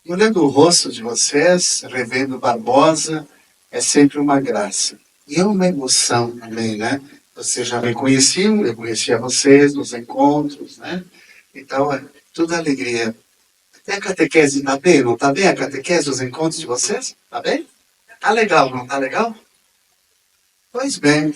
E olhando o rosto de vocês, revendo Barbosa, é sempre uma graça. E é uma emoção também, né? Vocês já me conheciam, eu conhecia vocês nos encontros, né? Então, é tudo alegria. E a catequese está bem? Não está bem a catequese dos encontros de vocês? Está bem? Está legal, não está legal? Pois bem,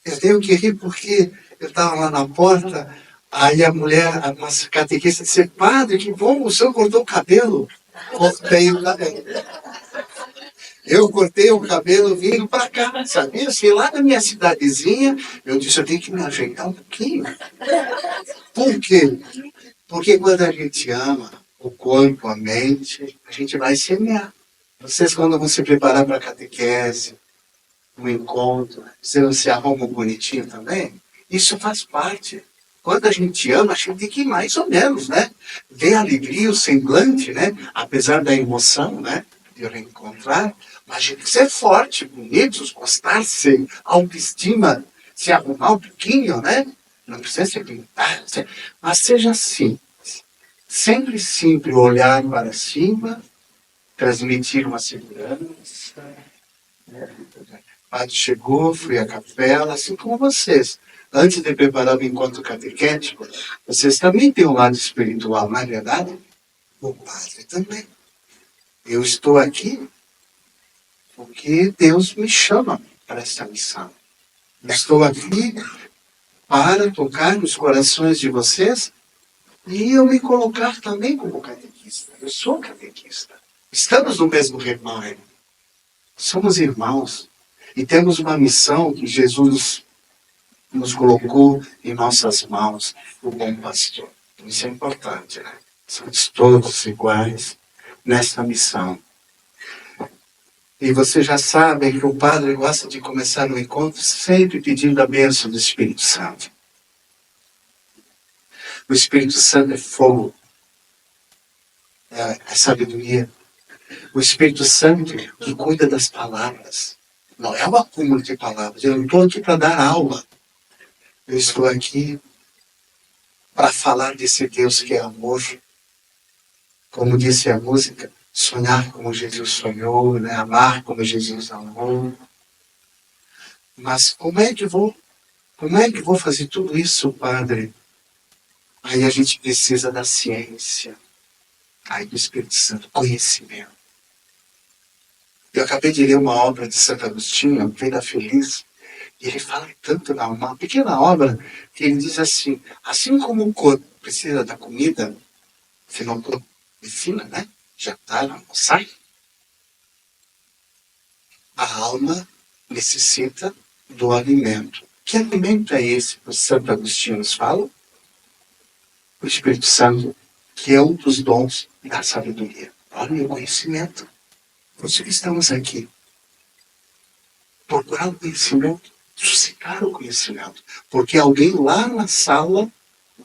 eu tenho que rir porque eu estava lá na porta, aí a mulher, a nossa catequista, disse: Padre, que bom, o senhor cortou o cabelo. Cortei o cabelo. Eu cortei o cabelo vindo para cá, sabia? Assim, lá na minha cidadezinha, eu disse: eu tenho que me ajeitar um pouquinho. Por quê? Porque quando a gente ama o corpo, a mente, a gente vai semear. Vocês, quando vão se preparar para a catequese, um encontro, você se arruma bonitinho também, isso faz parte. Quando a gente ama, a gente tem que ir mais ou menos, né? Ver a alegria, o semblante, né? Apesar da emoção, né? De reencontrar, mas a gente tem que ser forte, bonito, gostar-se, autoestima, se arrumar um pouquinho, né? Não precisa se pintar, mas seja assim. Sempre olhar para cima, transmitir uma segurança, né? O padre chegou, fui à capela, assim como vocês. Antes de preparar o encontro catequético, vocês também têm um lado espiritual, não é verdade? O padre também. Eu estou aqui porque Deus me chama para esta missão. Estou aqui para tocar nos corações de vocês e eu me colocar também como catequista. Eu sou catequista. Estamos no mesmo rebanho. Somos irmãos. E temos uma missão que Jesus nos colocou em nossas mãos, o bom pastor. Isso é importante, né? Somos todos iguais nessa missão. E vocês já sabem que o padre gosta de começar o encontro sempre pedindo a bênção do Espírito Santo. O Espírito Santo é fogo, é sabedoria. O Espírito Santo que cuida das palavras. Não é um acúmulo de palavras. Eu não estou aqui para dar aula. Eu estou aqui para falar desse Deus que é amor. Como disse a música, sonhar como Jesus sonhou, né? Amar como Jesus amou. Mas como é que vou fazer tudo isso, padre? Aí a gente precisa da ciência. Aí do Espírito Santo, conhecimento. Eu acabei de ler uma obra de Santo Agostinho, Vida Feliz, e ele fala tanto uma pequena obra, que ele diz assim como o corpo precisa da comida, senão o corpo ensina, né? Jantar, almoçar. A alma necessita do alimento. Que alimento é esse que o Santo Agostinho nos fala? O Espírito Santo, que é um dos dons da sabedoria. Olha o conhecimento. Por isso que estamos aqui. Procurar o conhecimento, suscitar o conhecimento. Porque alguém lá na sala,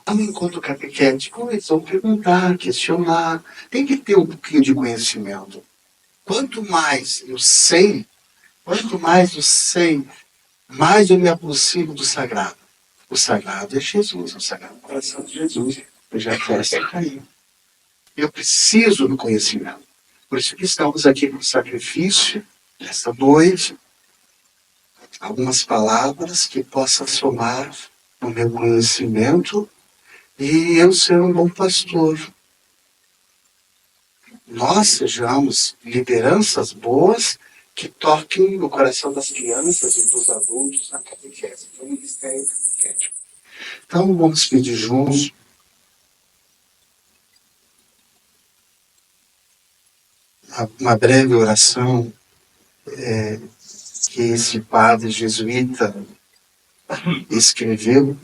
lá no encontro catequético, eles vão perguntar, questionar. Tem que ter um pouquinho de conhecimento. Quanto mais eu sei, mais eu me aproximo do sagrado. O sagrado é Jesus, o sagrado é o coração de Jesus. Eu já festa cair. Eu preciso do conhecimento. Por isso que estamos aqui com sacrifício, nesta noite, algumas palavras que possam somar no meu conhecimento e eu ser um bom pastor. Nós sejamos lideranças boas que toquem no coração das crianças e dos adultos na catequese, no ministério catequético. Então, vamos pedir juntos. Uma breve oração que esse padre jesuíta escreveu.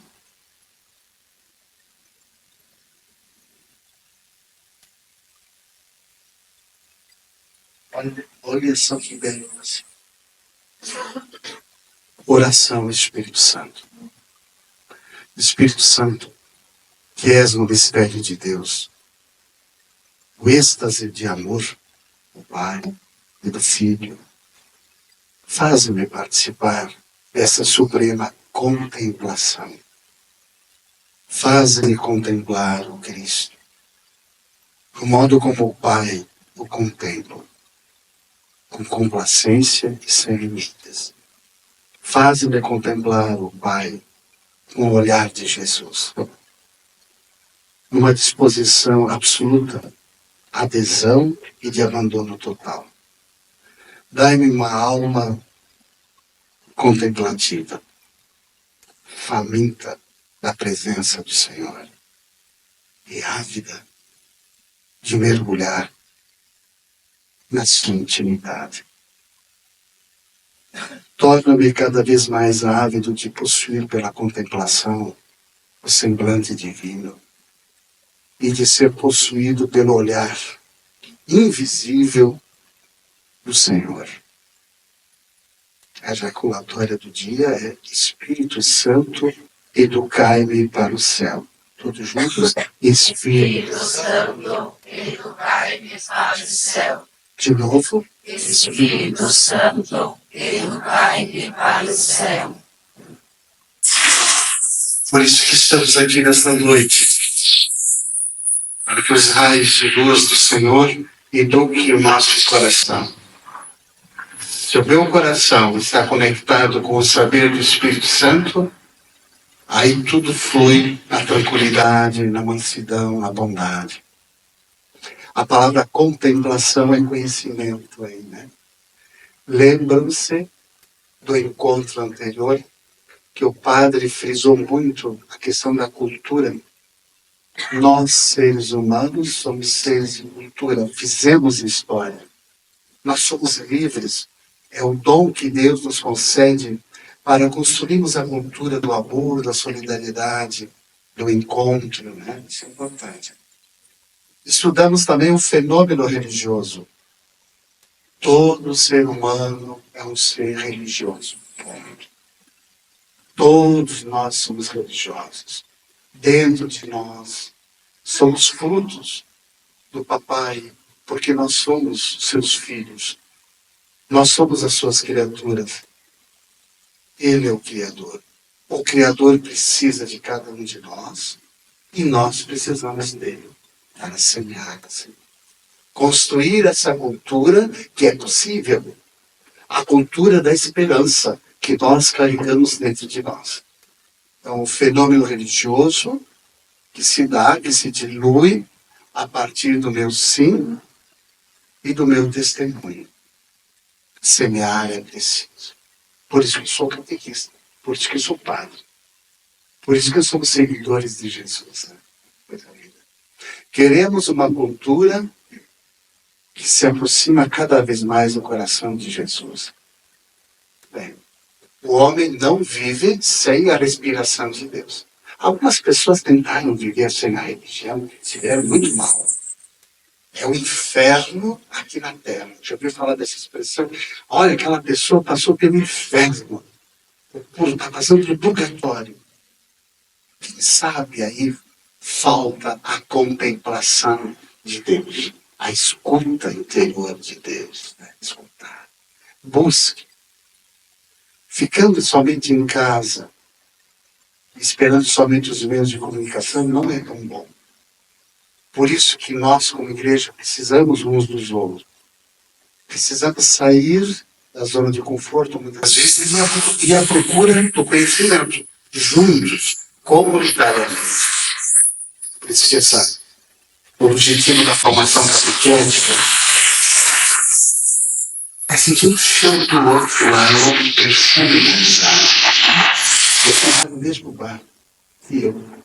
Olha só que bela oração. Oração, Espírito Santo. Espírito Santo, que és o mistério de Deus, o êxtase de amor do Pai e do Filho, faz-me participar dessa suprema contemplação. Faz-me contemplar o Cristo. o modo como o Pai o contempla, com complacência e sem limites. Faze-me contemplar o Pai com o olhar de Jesus, numa disposição absoluta, adesão e de abandono total. Dai-me uma alma contemplativa, faminta da presença do Senhor e ávida de mergulhar na sua intimidade. Torna-me cada vez mais ávido de possuir pela contemplação o semblante divino e de ser possuído pelo olhar invisível do Senhor. A ejaculatória do dia é: Espírito Santo, educai-me para o céu. Todos juntos? Espírito Santo, educai-me para o céu. De novo? Espírito Santo, educai-me para o céu. Por isso que estamos aqui nesta noite, para que os raios de luz do Senhor eduquem o nosso coração. Se o meu coração está conectado com o saber do Espírito Santo, aí tudo flui na tranquilidade, na mansidão, na bondade. A palavra contemplação é conhecimento aí, né? Lembram-se do encontro anterior que o padre frisou muito a questão da cultura. Nós, seres humanos, somos seres de cultura, fizemos história. Nós somos livres. É o dom que Deus nos concede para construirmos a cultura do amor, da solidariedade, do encontro, né? Isso é importante. Estudamos também o fenômeno religioso. Todo ser humano é um ser religioso. Ponto. Todos nós somos religiosos. Dentro de nós somos frutos do Papai, porque nós somos seus filhos. Nós somos as suas criaturas. Ele é o Criador. O Criador precisa de cada um de nós e nós precisamos dele para semear, assim. Construir essa cultura que é possível. A cultura da esperança que nós carregamos dentro de nós. Então, o fenômeno religioso que se dá, que se dilui a partir do meu sim e do meu testemunho. Semear é preciso. Por isso que eu sou catequista. Por isso que eu sou padre. Por isso que somos seguidores de Jesus. Né? Queremos uma cultura que se aproxima cada vez mais do coração de Jesus. Bem, o homem não vive sem a respiração de Deus. Algumas pessoas tentaram viver sem a religião, se deram muito mal. É o inferno aqui na Terra. Já ouviu falar dessa expressão? Olha, aquela pessoa passou pelo inferno. Está passando pelo purgatório. Quem sabe aí falta a contemplação de Deus. A escuta interior de Deus. Né? Escutar. Busque. Ficando somente em casa, esperando somente os meios de comunicação, não é tão bom. Por isso que nós, como igreja, precisamos uns dos outros. Precisamos sair da zona de conforto, muitas vezes, e à procura do conhecimento, juntos, comunitariamente. Precisa. O objetivo da formação catequética é sentir o cheiro do outro, o aroma e perfume da amizade. Você está no mesmo barco e eu.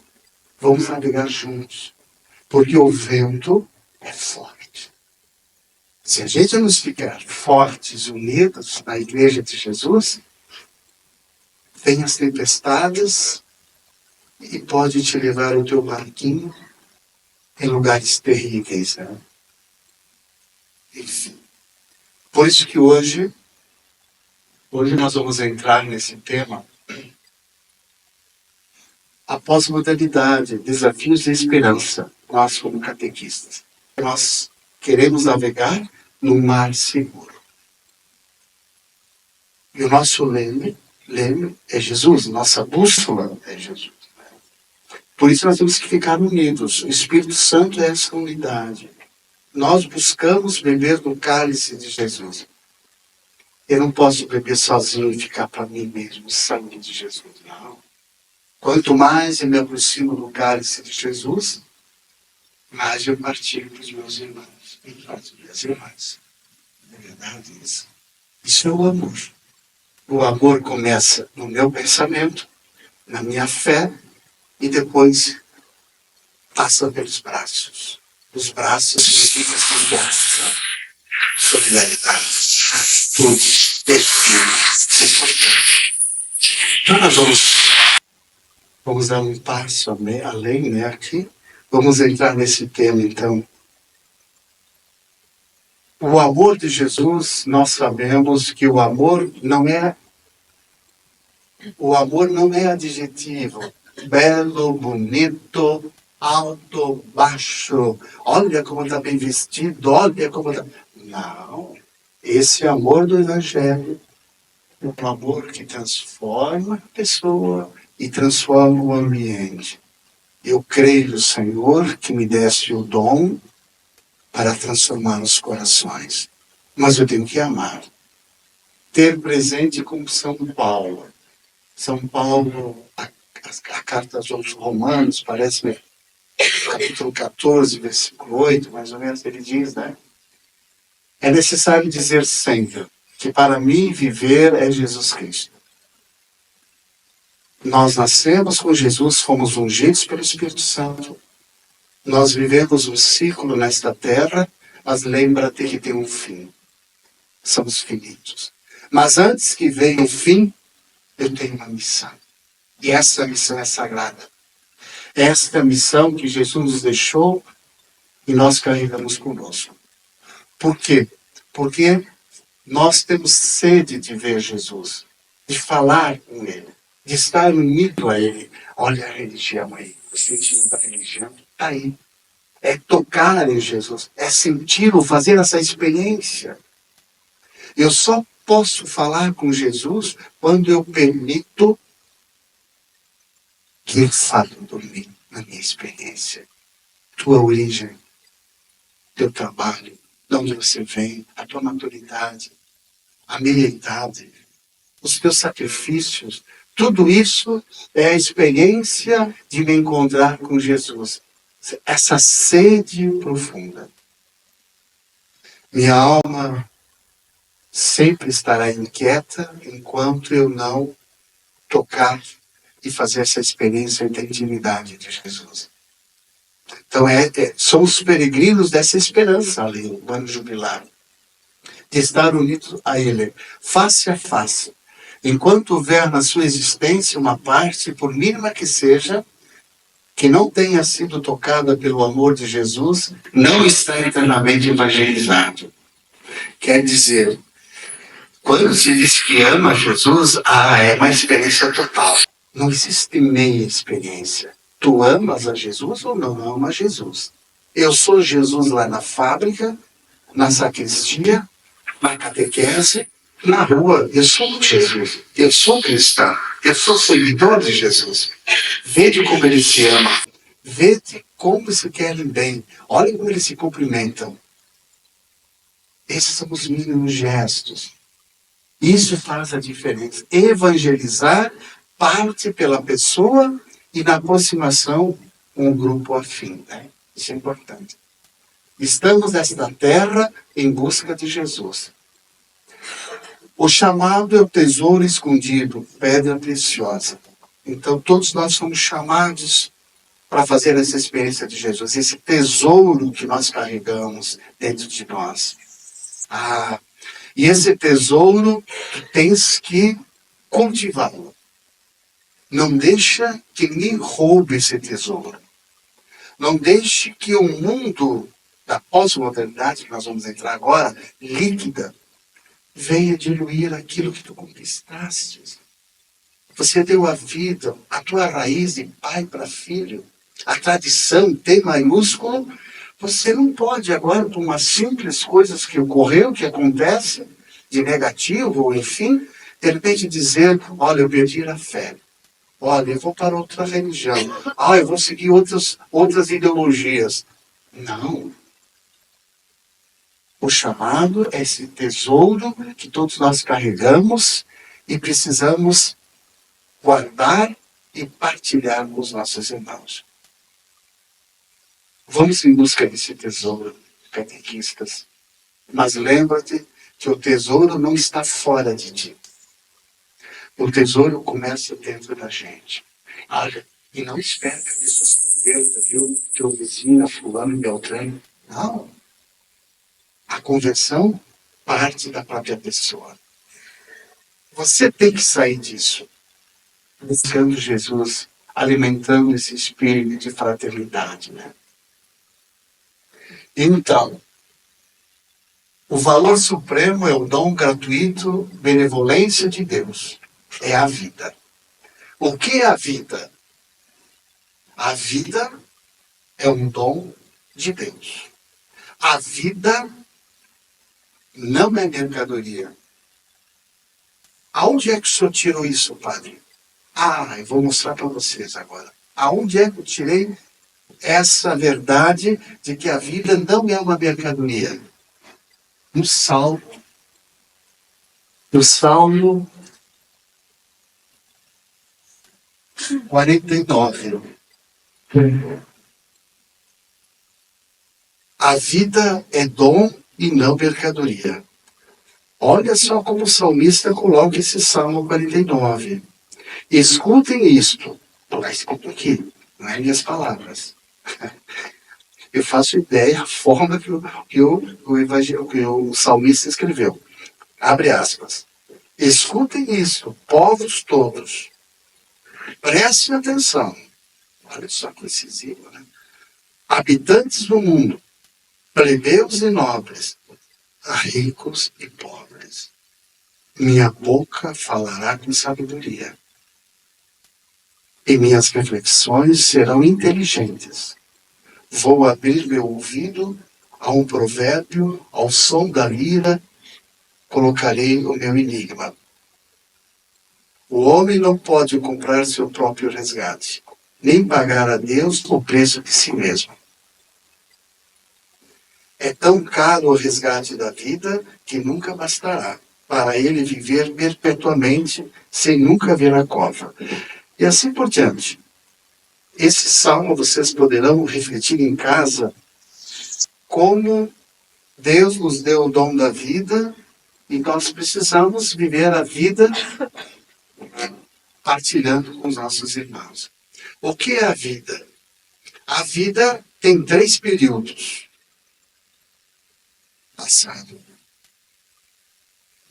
Vamos navegar juntos. Porque o vento é forte. Se a gente não ficar fortes, unidos na Igreja de Jesus, vem as tempestades e pode te levar o teu barquinho em lugares terríveis. Né? Enfim. Por isso que hoje nós vamos entrar nesse tema. A pós-modernidade, desafios de esperança, nós como catequistas. Nós queremos navegar num mar seguro. E o nosso leme é Jesus, nossa bússola é Jesus. Por isso nós temos que ficar unidos. O Espírito Santo é essa unidade. Nós buscamos beber do cálice de Jesus. Eu não posso beber sozinho e ficar para mim mesmo, o sangue de Jesus, não. Quanto mais eu me aproximo do cálice de Jesus, mais eu partilho para os meus irmãos e para as minhas irmãs. É verdade isso. Isso é o amor. O amor começa no meu pensamento, na minha fé, e depois passa pelos braços. Os braços significam confiança, solidariedade, tudo, perfil, isso é importante. Então nós vamos dar um passo além, né, aqui. Vamos entrar nesse tema, então. O amor de Jesus, nós sabemos que o amor não é adjetivo. Belo, bonito, alto, baixo. Olha como está bem vestido, olha como está... Não. Esse amor do Evangelho é um amor que transforma a pessoa e transforma o ambiente. Eu creio, Senhor, que me deste o dom para transformar os corações. Mas eu tenho que amar. Ter presente como São Paulo. São Paulo, a carta aos Romanos, parece capítulo 14, versículo 8, mais ou menos, ele diz, né? É necessário dizer sempre que para mim viver é Jesus Cristo. Nós nascemos com Jesus, fomos ungidos pelo Espírito Santo. Nós vivemos um ciclo nesta terra, mas lembra-te que tem um fim. Somos finitos. Mas antes que venha o fim, eu tenho uma missão. E essa missão é sagrada. Esta missão que Jesus nos deixou e nós carregamos conosco. Por quê? Porque nós temos sede de ver Jesus, de falar com Ele, de estar unido a Ele. Olha a religião aí, o sentido da religião está aí. É tocar em Jesus, é senti-lo, fazer essa experiência. Eu só posso falar com Jesus quando eu permito que Ele fale por mim, na minha experiência. Tua origem, teu trabalho, de onde você vem, a tua maturidade, a minha idade, os teus sacrifícios, tudo isso é a experiência de me encontrar com Jesus. Essa sede profunda. Minha alma sempre estará inquieta enquanto eu não tocar e fazer essa experiência da intimidade de Jesus. Então, somos peregrinos dessa esperança ali, no ano jubilar, de estar unidos a Ele, face a face. Enquanto houver na sua existência uma parte, por mínima que seja, que não tenha sido tocada pelo amor de Jesus, não está eternamente evangelizado. Quer dizer, quando se diz que ama Jesus, é uma experiência total. Não existe meia experiência. Tu amas a Jesus ou não amas Jesus? Eu sou Jesus lá na fábrica, na sacristia, na catequese, na rua. Eu sou Jesus. Eu sou cristão. Eu sou seguidor de Jesus. Vede como ele se ama. Vede como se querem bem. Olha como eles se cumprimentam. Esses são os mínimos gestos. Isso faz a diferença. Evangelizar parte pela pessoa e na aproximação com o grupo afim. Né? Isso é importante. Estamos nesta terra em busca de Jesus. O chamado é o tesouro escondido, pedra preciosa. Então todos nós somos chamados para fazer essa experiência de Jesus. Esse tesouro que nós carregamos dentro de nós. E esse tesouro, tu tens que cultivá-lo. Não deixa que ninguém roube esse tesouro. Não deixe que o mundo da pós-modernidade, que nós vamos entrar agora, líquida, venha diluir aquilo que tu conquistaste. Você deu a vida, a tua raiz de pai para filho, a tradição T maiúsculo. Você não pode agora, por umas simples coisas que ocorreu, que acontece, de negativo, ou enfim, de repente dizer, olha, eu perdi a fé. Olha, eu vou para outra religião. Eu vou seguir outras ideologias. Não. O chamado é esse tesouro que todos nós carregamos e precisamos guardar e partilhar com os nossos irmãos. Vamos em busca desse tesouro, catequistas. Mas lembra-te que o tesouro não está fora de ti. O tesouro começa dentro da gente. Olha, e não espera que a pessoa se converta, viu? Que o vizinho, fulano e beltrano. Não. A conversão parte da própria pessoa. Você tem que sair disso. Buscando Jesus, alimentando esse espírito de fraternidade, né? Então, o valor supremo é o dom gratuito, benevolência de Deus. É a vida. O que é a vida? A vida é um dom de Deus. A vida não é mercadoria. Aonde é que o senhor tirou isso, padre? Eu vou mostrar para vocês agora. Aonde é que eu tirei essa verdade de que a vida não é uma mercadoria? No Salmo 49. A vida é dom e não mercadoria. Olha só como o salmista coloca esse Salmo 49. Escutem isto. Está escrito aqui, não é minhas palavras. Eu faço ideia, a forma que o salmista escreveu. Abre aspas. Escutem isso, povos todos. Prestem atenção. Olha só que incisivo, né? Habitantes do mundo, plebeus e nobres, ricos e pobres. Minha boca falará com sabedoria. E minhas reflexões serão inteligentes. Vou abrir meu ouvido a um provérbio, ao som da lira, colocarei o meu enigma. O homem não pode comprar seu próprio resgate, nem pagar a Deus o preço de si mesmo. É tão caro o resgate da vida que nunca bastará para ele viver perpetuamente sem nunca ver a cova. E assim por diante. Esse salmo vocês poderão refletir em casa como Deus nos deu o dom da vida e nós precisamos viver a vida partilhando com os nossos irmãos. O que é a vida? A vida tem 3 períodos. Passado,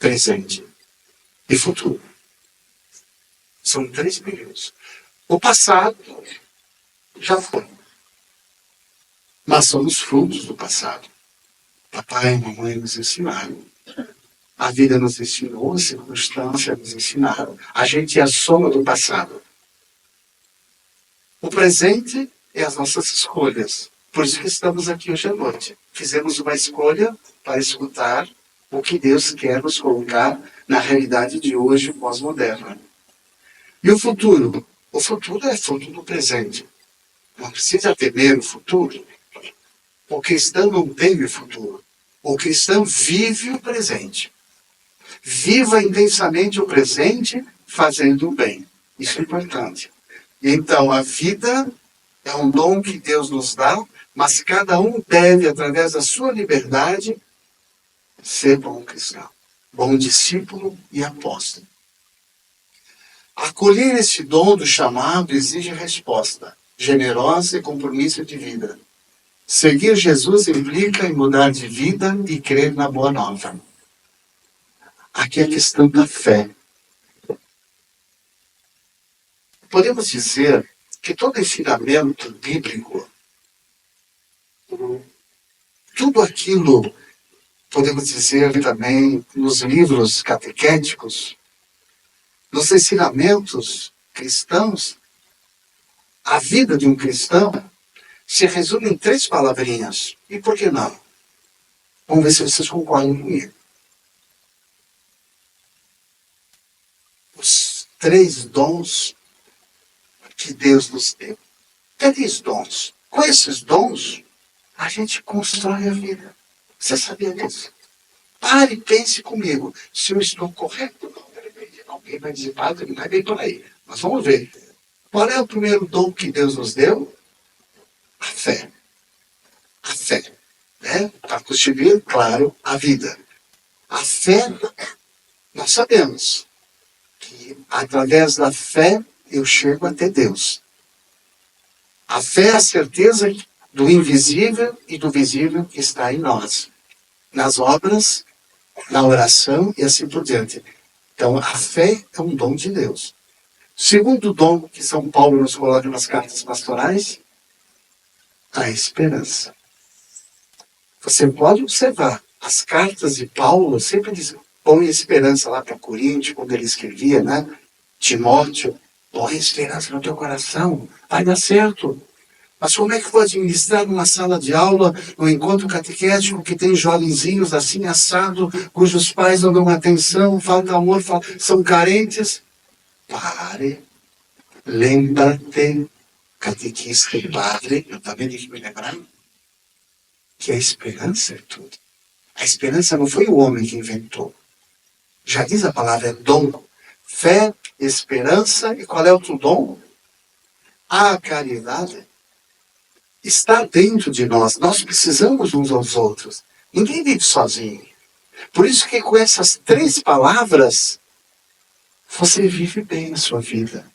presente e futuro. São 3 períodos. O passado já foi. Mas somos frutos do passado. Papai e mamãe nos ensinaram. A vida nos ensinou, as circunstâncias nos ensinaram. A gente é a soma do passado. O presente é as nossas escolhas. Por isso que estamos aqui hoje à noite. Fizemos uma escolha para escutar o que Deus quer nos colocar na realidade de hoje pós-moderna. E o futuro? O futuro é fruto do presente. Não precisa temer o futuro. O cristão não teme o futuro. O cristão vive o presente. Viva intensamente o presente fazendo o bem. Isso é importante. Então, a vida é um dom que Deus nos dá, mas cada um deve, através da sua liberdade, ser bom cristão, bom discípulo e apóstolo. Acolher esse dom do chamado exige resposta generosa e compromisso de vida. Seguir Jesus implica em mudar de vida e crer na boa nova. Aqui é a questão da fé. Podemos dizer que todo ensinamento bíblico, tudo aquilo, podemos dizer também nos livros catequéticos, nos ensinamentos cristãos, a vida de um cristão se resume em 3 palavrinhas. E por que não? Vamos ver se vocês concordam comigo. Os 3 dons que Deus nos deu. 3 dons. Com esses dons, a gente constrói a vida. Você sabia disso? Pare e pense comigo. Se eu estou correto, não, de repente, alguém vai dizer, padre, não é bem por aí. Mas vamos ver. Qual é o primeiro dom que Deus nos deu? A fé. A fé. Né? Para constituir, claro, a vida. A fé, nós sabemos que através da fé eu chego até Deus. A fé é a certeza do invisível e do visível que está em nós. Nas obras, na oração e assim por diante. Então, a fé é um dom de Deus. Segundo dom que São Paulo nos coloca nas cartas pastorais, a esperança. Você pode observar, as cartas de Paulo sempre dizem, põe esperança lá para Coríntios, quando ele escrevia, né? Timóteo, põe esperança no teu coração, vai dar certo. Mas como é que eu vou administrar numa sala de aula, num encontro catequético, que tem jovenzinhos assim assado, cujos pais não dão atenção, falta amor, são carentes? Pare, lembra-te, catequista e padre, eu também tenho que me lembrar, que a esperança é tudo. A esperança não foi o homem que inventou. Já diz a palavra, é dom. Fé, esperança, e qual é o outro dom? A caridade. Está dentro de nós. Nós precisamos uns aos outros. Ninguém vive sozinho. Por isso que com essas 3 palavras, você vive bem a sua vida.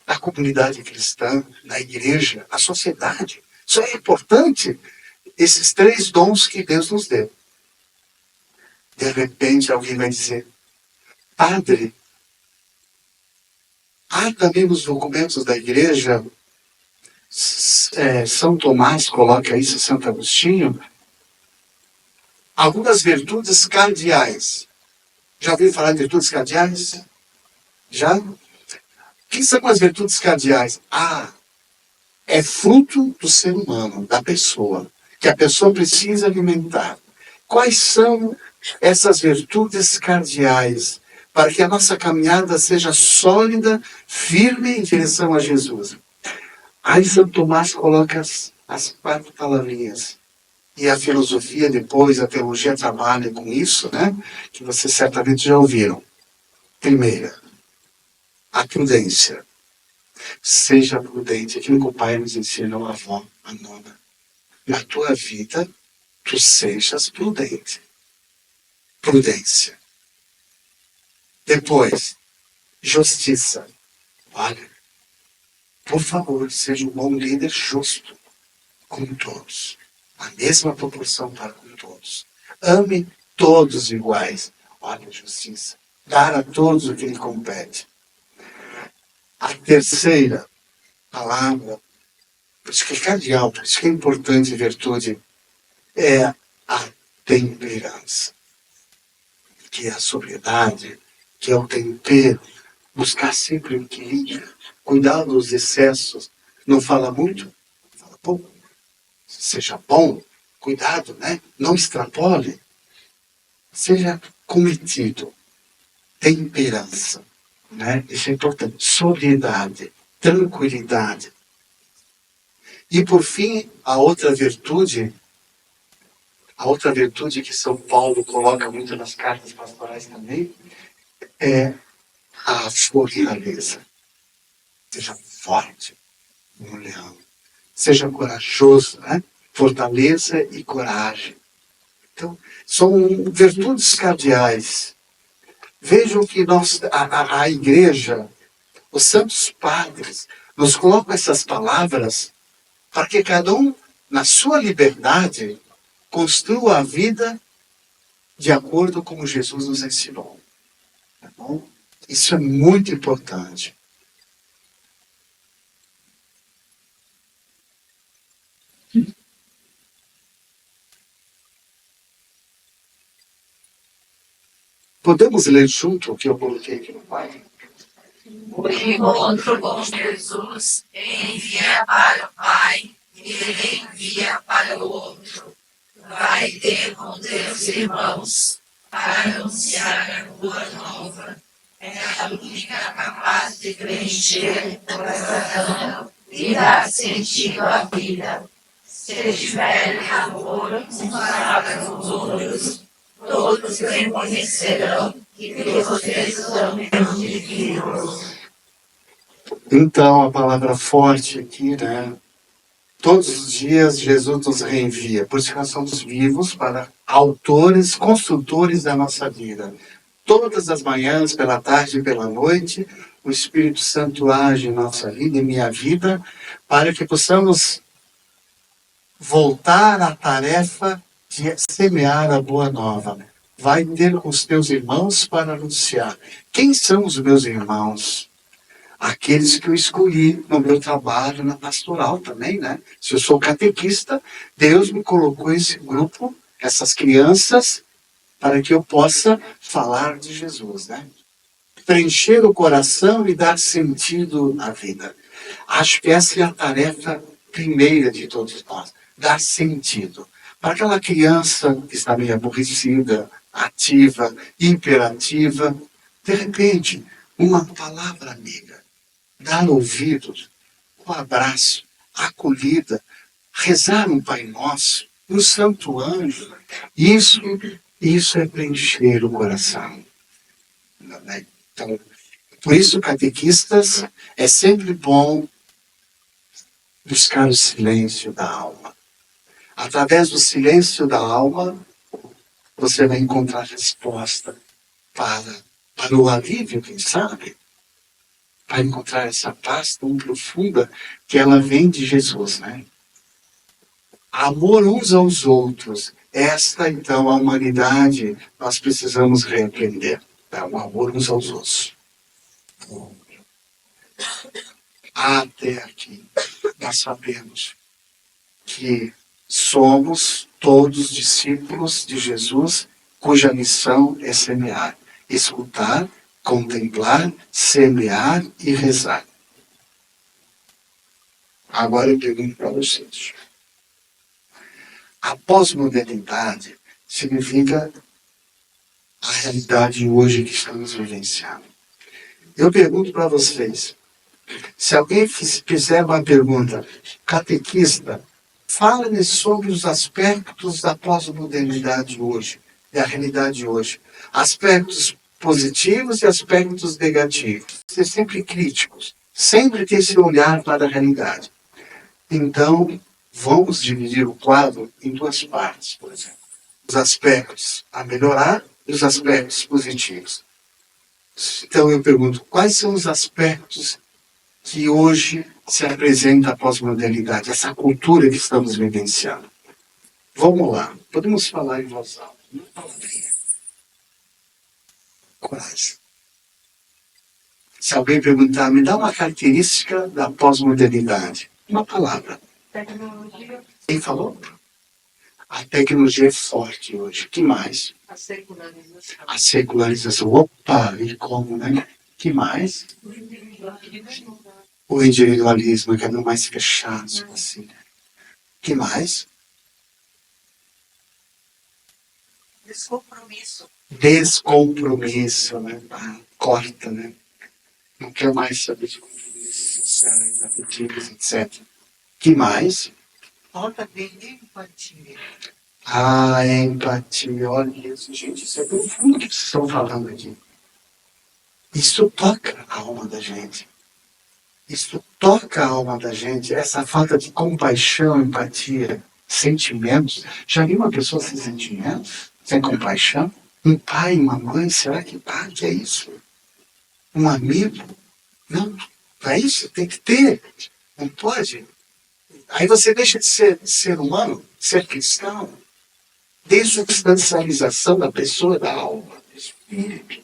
Na comunidade cristã, na igreja, na sociedade. Isso é importante. Esses 3 dons que Deus nos deu. De repente alguém vai dizer, padre, há também nos documentos da igreja, São Tomás coloca isso, Santo Agostinho, algumas virtudes cardeais. Já ouviu falar de virtudes cardeais? Já? O que são as virtudes cardeais? É fruto do ser humano, da pessoa, que a pessoa precisa alimentar. Quais são essas virtudes cardeais para que a nossa caminhada seja sólida, firme em direção a Jesus? Aí Santo Tomás coloca as 4 palavrinhas. E a filosofia depois, a teologia trabalha com isso, né? Que vocês certamente já ouviram. Primeira, a prudência. Seja prudente. Aquilo que o pai nos ensina, a avó, a nona. Na tua vida, tu sejas prudente. Prudência. Depois, justiça. Olha, por favor, seja um bom líder justo com todos. A mesma proporção para com todos. Ame todos iguais. Olha a justiça. Dar a todos o que lhe compete. A terceira palavra, por isso que é cardeal, por isso que é importante virtude, é a temperança. Que é a sobriedade, que é o tempero. Buscar sempre o equilíbrio. Cuidar dos excessos. Não fala muito, fala pouco. Seja bom, cuidado, né? Não extrapole. Seja cometido. Temperança, né? Isso é importante. Sobriedade, tranquilidade. E por fim, a outra virtude que São Paulo coloca muito nas cartas pastorais também, é a fortaleza. Seja forte como um leão. Seja corajoso, né? Fortaleza e coragem. Então, são virtudes cardeais. Vejam que a igreja, os santos padres, nos colocam essas palavras para que cada um, na sua liberdade, construa a vida de acordo com como Jesus nos ensinou. Tá bom? Isso é muito importante. Podemos ler junto o que eu coloquei aqui no pai? O encontro com Jesus envia para o Pai e ele envia para o outro. Vai ter com teus irmãos para anunciar a boa nova. É a única capaz de preencher o coração e dar sentido à vida. Se tiverem amor uns para com os outros, todos reconhecerão que vocês são meus discípulos. Então, a palavra forte aqui, né? Todos os dias Jesus nos reenvia, por isso que nós somos vivos para autores, construtores da nossa vida. Todas as manhãs, pela tarde e pela noite, o Espírito Santo age em nossa vida, em minha vida, para que possamos voltar à tarefa de semear a boa nova. Vai ter com os teus irmãos para anunciar. Quem são os meus irmãos? Aqueles que eu escolhi no meu trabalho na pastoral também, né? Se eu sou catequista, Deus me colocou esse grupo, essas crianças, para que eu possa falar de Jesus, né? Preencher o coração e dar sentido à vida. Acho que essa é a tarefa primeira de todos nós, dar sentido. Para aquela criança que está meio aborrecida, ativa, hiperativa, de repente, uma palavra amiga, dar ouvidos, um abraço, acolhida, rezar um Pai Nosso, um Santo Anjo, isso é preencher o coração. Então, por isso, catequistas, é sempre bom buscar o silêncio da alma. Através do silêncio da alma, você vai encontrar resposta para o alívio, quem sabe? Para encontrar essa paz tão profunda que ela vem de Jesus, né? Amor uns aos outros. Esta, então, a humanidade, nós precisamos reaprender. Tá? O amor uns aos outros. Até aqui, nós sabemos que somos todos discípulos de Jesus, cuja missão é semear, escutar, contemplar, semear e rezar. Agora eu pergunto para vocês. A pós-modernidade significa a realidade hoje que estamos vivenciando. Eu pergunto para vocês, se alguém fizer uma pergunta, catequista, fale sobre os aspectos da pós-modernidade hoje, da realidade hoje. Aspectos positivos e aspectos negativos. Ser sempre críticos, sempre ter esse olhar para a realidade. Então, vamos dividir o quadro em duas partes, por exemplo. Os aspectos a melhorar e os aspectos positivos. Então, eu pergunto, quais são os aspectos que hoje se apresenta a pós-modernidade, essa cultura que estamos vivenciando? Vamos lá, podemos falar em voz alta. Uma palavrinha. Coragem. Se alguém perguntar, me dá uma característica da pós-modernidade. Uma palavra. Tecnologia. Quem falou? A tecnologia é forte hoje. Que mais? A secularização. A secularização. Opa, e como, né? Que mais? O individualismo. O individualismo, que é mais fechado, assim. Que mais? Descompromisso. Descompromisso, né? Ah, corta, né? Não quer mais saber de compromissos sociais, afetivos, etc. Que mais? Falta de empatia. Ah, empatia, olha isso, gente, isso é profundo que vocês estão falando aqui. Isso toca a alma da gente. Isso toca a alma da gente, essa falta de compaixão, empatia, sentimentos. Já viu uma pessoa sem sentimentos, sem compaixão? Um pai, uma mãe, será que é isso? Um amigo? Não, é isso, tem que ter. Não pode. Aí você deixa de ser humano, ser cristão. Desubstancialização da pessoa, da alma, do espírito.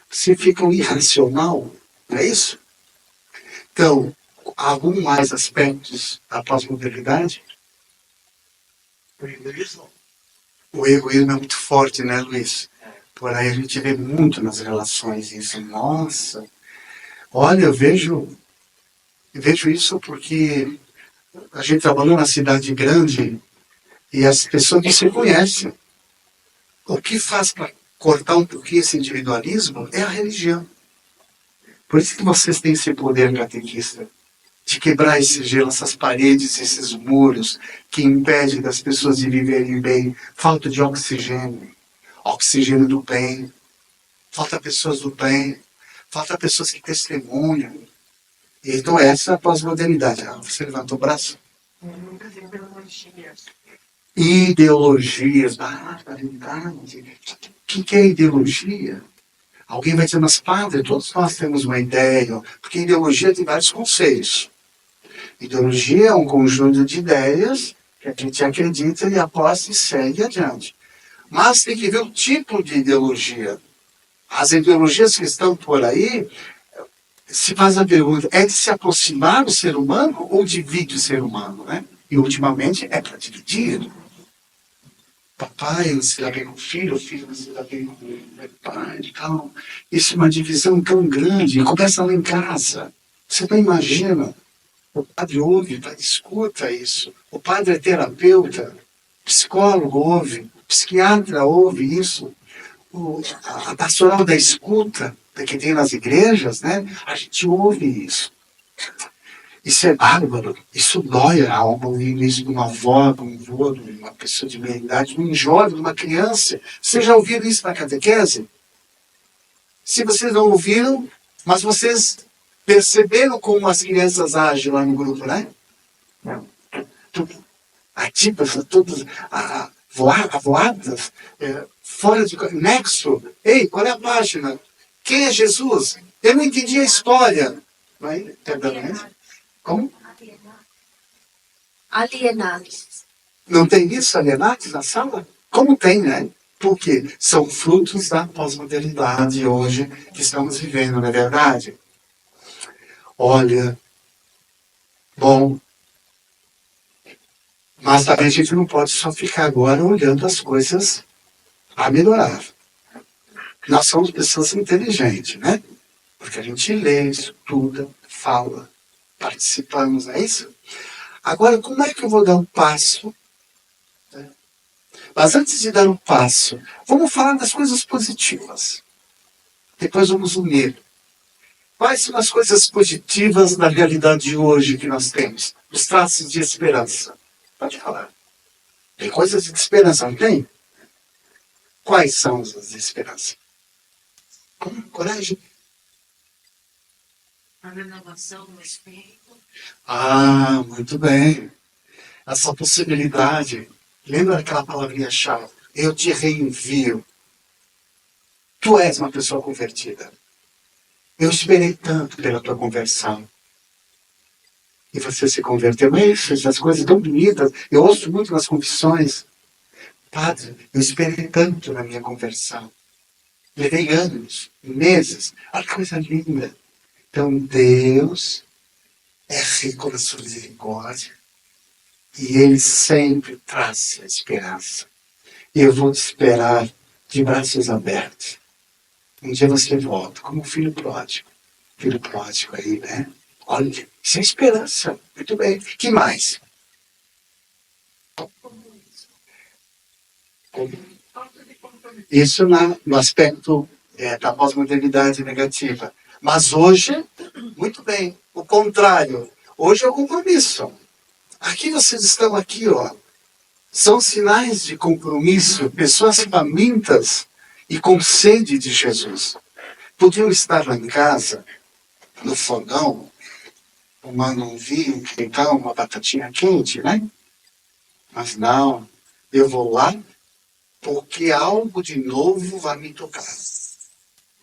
Você fica um irracional, não é isso? Então, algum mais aspectos da pós-modernidade? O egoísmo. O egoísmo é muito forte, né, Luiz? Por aí a gente vê muito nas relações isso. Nossa, olha, eu vejo isso porque a gente trabalhou na cidade grande e as pessoas não se conhecem. O que faz para cortar um pouquinho esse individualismo é a religião. Por isso que vocês têm esse poder catequista, de quebrar esse gelo, essas paredes, esses muros que impedem das pessoas de viverem bem, falta de oxigênio. oxigênio do bem, falta pessoas do bem, falta pessoas que testemunham. Então essa é a pós-modernidade. Ah, você levantou o braço? Ideologias. Barbaridade. O que é ideologia? Alguém vai dizer, mas padre, todos nós temos uma ideia, porque ideologia tem vários conceitos. Ideologia é um conjunto de ideias que a gente acredita e aposta e segue adiante. Mas tem que ver o tipo de ideologia. As ideologias que estão por aí, se faz a pergunta, é de se aproximar do ser humano ou divide o ser humano, né? E ultimamente é para dividir. Papai não se dá bem com o filho não se dá bem com o pai. Então, isso é uma divisão tão grande. E começa lá em casa. Você não imagina. O padre ouve, escuta isso. O padre é terapeuta, psicólogo ouve, o psiquiatra ouve isso. A pastoral da escuta, que tem nas igrejas, né? A gente ouve isso. Isso é bárbaro, isso dói a alma, ouvir isso de uma avó, de um avô, de uma pessoa de meia idade, de um jovem, de uma criança. Vocês já ouviram isso na catequese? Se vocês não ouviram, mas vocês perceberam como as crianças agem lá no grupo, né? Ativas, todas avoadas, fora de nexo. Ei, qual é a página? Quem é Jesus? Eu não entendi a história. Vai, perdão, né? Como? Alienados. Não tem isso, alienados na sala? Como tem, né? Porque são frutos da pós-modernidade hoje que estamos vivendo, não é verdade? Olha, bom, mas também a gente não pode só ficar agora olhando as coisas a melhorar. Nós somos pessoas inteligentes, né? Porque a gente lê, estuda, fala, participamos, é isso? Agora, como é que eu vou dar um passo? Mas antes de dar um passo, vamos falar das coisas positivas. Depois vamos unir. Quais são as coisas positivas na realidade de hoje que nós temos? Os traços de esperança. Pode falar. Tem coisas de esperança, não tem? Quais são as de esperança? Coragem. A renovação do espírito. Ah, muito bem. Essa possibilidade. Lembra aquela palavrinha-chave? Eu te reenvio. Tu és uma pessoa convertida. Eu esperei tanto pela tua conversão. E você se converteu. É isso, essas coisas tão bonitas. Eu ouço muito nas confissões. Padre, eu esperei tanto na minha conversão. Levei anos, meses. Olha que coisa linda. Então Deus é rico na sua misericórdia. E Ele sempre traz a esperança. E eu vou te esperar de braços abertos. Um dia você volta, como um filho pródigo. Filho pródigo aí, né? Olha, isso é esperança. Muito bem. Que mais? Isso no aspecto da pós-modernidade negativa. Mas hoje, muito bem, o contrário. Hoje é o compromisso. Aqui vocês estão aqui, ó. São sinais de compromisso, pessoas famintas e com sede de Jesus. Podiam estar lá em casa, no fogão, tomando um vinho, então, uma batatinha quente, né? Mas não, eu vou lá porque algo de novo vai me tocar.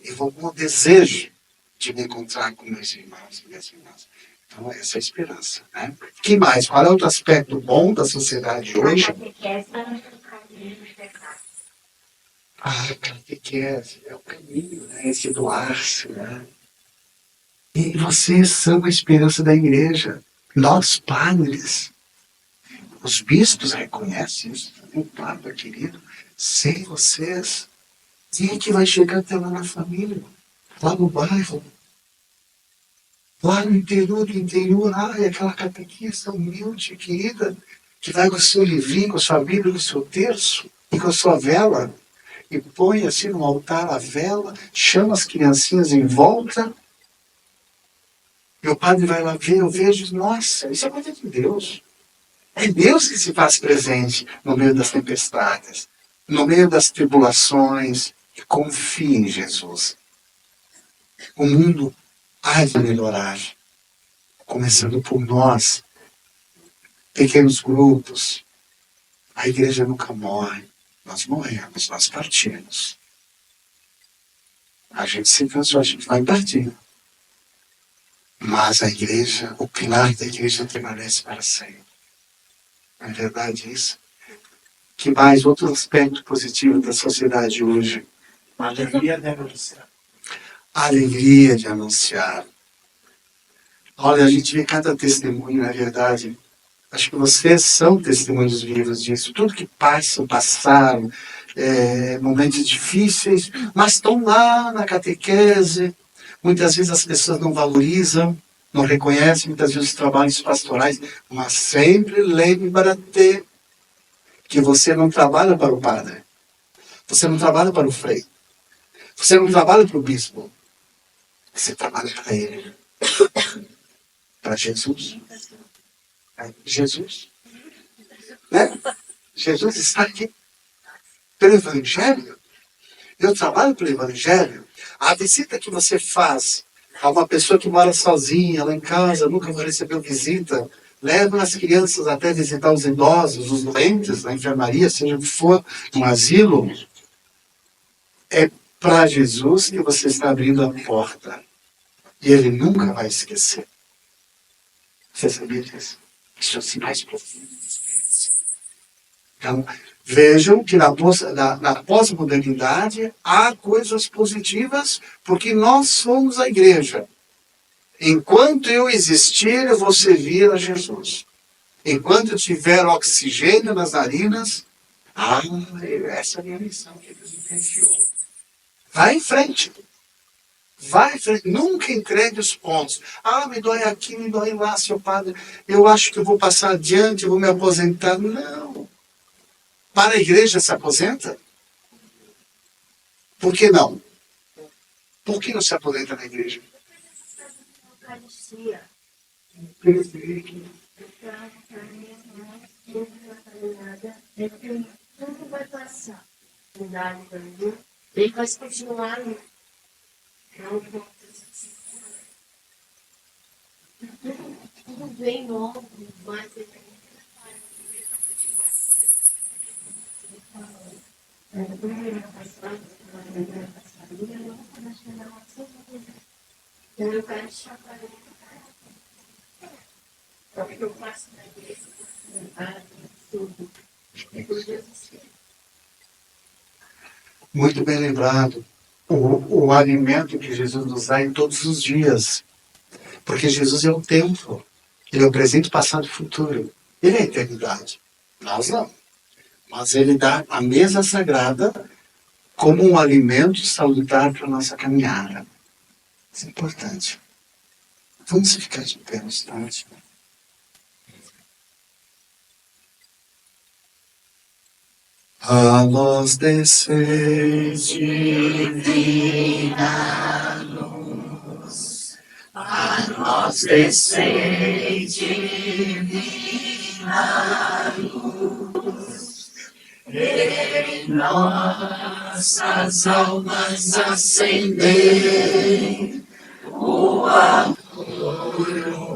Eu vou com o desejo de me encontrar com meus irmãos e minhas irmãs. Então, essa é a esperança, né? Que mais? Qual é outro aspecto bom da sociedade hoje? A catequese é o caminho, né? Esse doar-se, né? E vocês são a esperança da igreja. Nós, padres, os bispos reconhecem isso. O Papa, querido, sem vocês, quem é que vai chegar até lá na família? Lá no bairro? Lá no interior do interior, é aquela catequista humilde, querida, que vai com o seu livrinho, com a sua Bíblia, com o seu terço e com a sua vela, e põe assim no altar a vela, chama as criancinhas em volta, e o padre vai lá ver, eu vejo, nossa, isso é coisa de Deus. É Deus que se faz presente no meio das tempestades. no meio das tribulações, confie em Jesus. O mundo há de melhorar, começando por nós, pequenos grupos. A igreja nunca morre. Nós morremos, nós partimos. A gente se cansou, a gente vai partir. Mas a igreja, o pilar da igreja permanece para sempre. Não é verdade isso? Que mais outro aspecto positivo da sociedade hoje? A alegria de anunciar. A alegria de anunciar. Olha, a gente vê cada testemunho, na verdade. Acho que vocês são testemunhos vivos disso. Tudo que passaram, momentos difíceis, mas estão lá na catequese. Muitas vezes as pessoas não valorizam, não reconhecem, muitas vezes os trabalhos pastorais, mas sempre lembre-te que você não trabalha para o padre. Você não trabalha para o frei. Você não trabalha para o bispo. Você trabalha para ele. Para Jesus. Jesus. Né? Jesus está aqui. Pelo Evangelho. Eu trabalho pelo Evangelho. A visita que você faz a uma pessoa que mora sozinha lá em casa, nunca recebeu visita, leva as crianças até visitar os idosos, os doentes, na enfermaria, seja o que for, um asilo. É para Jesus que você está abrindo a porta. E ele nunca vai esquecer. Você sabia disso? Isso é o sinais profundos. Então, vejam que na pós-modernidade há coisas positivas, porque nós somos a igreja. Enquanto eu existir, eu vou servir a Jesus. Enquanto eu tiver oxigênio nas narinas, essa é a minha missão que Deus me confiou. Vai em frente. Vai em frente. Nunca entregue os pontos. Me dói aqui, me dói lá, seu padre. Eu acho que eu vou passar adiante, eu vou me aposentar. Não. Para a igreja se aposenta? Por que não? Por que não se aposenta na igreja? Tudo vai passar. Ele vai continuar. Tudo bem novo, mas eu quero chamar o que eu faço na igreja, tudo. Muito bem lembrado. O alimento que Jesus nos dá em todos os dias. Porque Jesus é o tempo. Ele é o presente, passado e futuro. Ele é a eternidade. Nós não. Mas ele dá a mesa sagrada como um alimento salutar para a nossa caminhada. Isso é importante. Vamos ficar de pé no instante. A nós desceis divina luz, a nós desceis divina luz, em nossas almas acendei o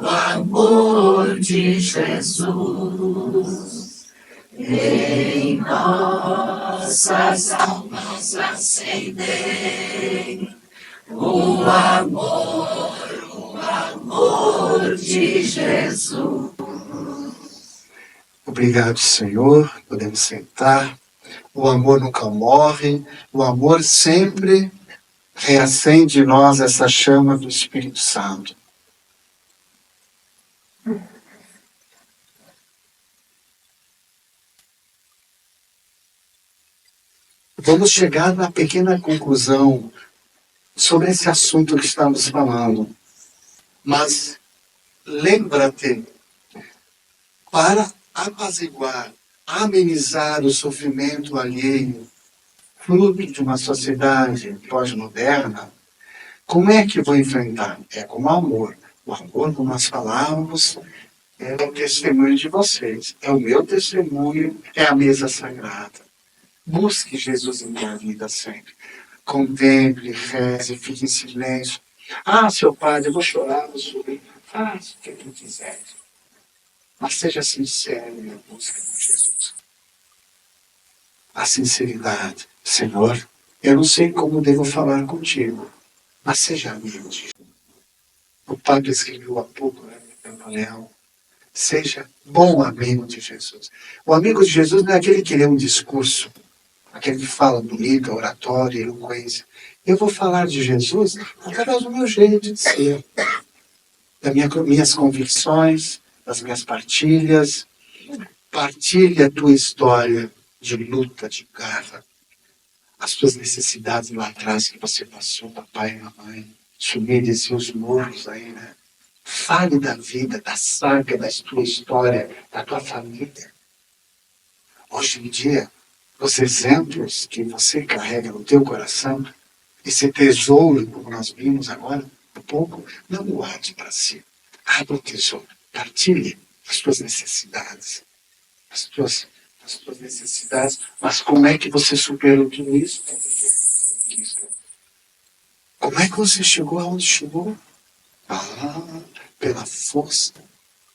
amor de Jesus. Em nossas almas acendei o amor de Jesus. Obrigado, Senhor. Podemos sentar. O amor nunca morre. O amor sempre reacende em nós essa chama do Espírito Santo. Vamos chegar na pequena conclusão sobre esse assunto que estamos falando. Mas lembra-te, para apaziguar, amenizar o sofrimento alheio, fruto de uma sociedade pós-moderna, como é que vou enfrentar? É com o amor. O amor, como nós falávamos, é o testemunho de vocês. É o meu testemunho, é a mesa sagrada. Busque Jesus em minha vida sempre. Contemple, reze, fique em silêncio. Ah, seu padre, eu vou chorar, vou sorrir. Faça o que tu quiser. Mas seja sincero na busca por Jesus. A sinceridade. Senhor, eu não sei como devo falar contigo, mas seja amigo de Jesus. O padre escreveu há pouco, né, no Leão. Seja bom amigo de Jesus. O amigo de Jesus não é aquele que lê um discurso, aquele que fala bonito, oratória, eloquência. Eu vou falar de Jesus através do meu jeito de ser, das minhas convicções, das minhas partilhas. Partilha a tua história de luta, de garra, as tuas necessidades lá atrás que você passou, papai e mamãe, subir e descer os morros aí, né? Fale da vida, da saga, da tua história, da tua família. Hoje em dia, os exemplos que você carrega no teu coração, esse tesouro, como nós vimos agora, um pouco, não guarde para si. Abra o tesouro, partilhe as tuas necessidades, as tuas necessidades. Mas como é que você superou tudo isso? Como é que você chegou aonde chegou? Ah, pela força,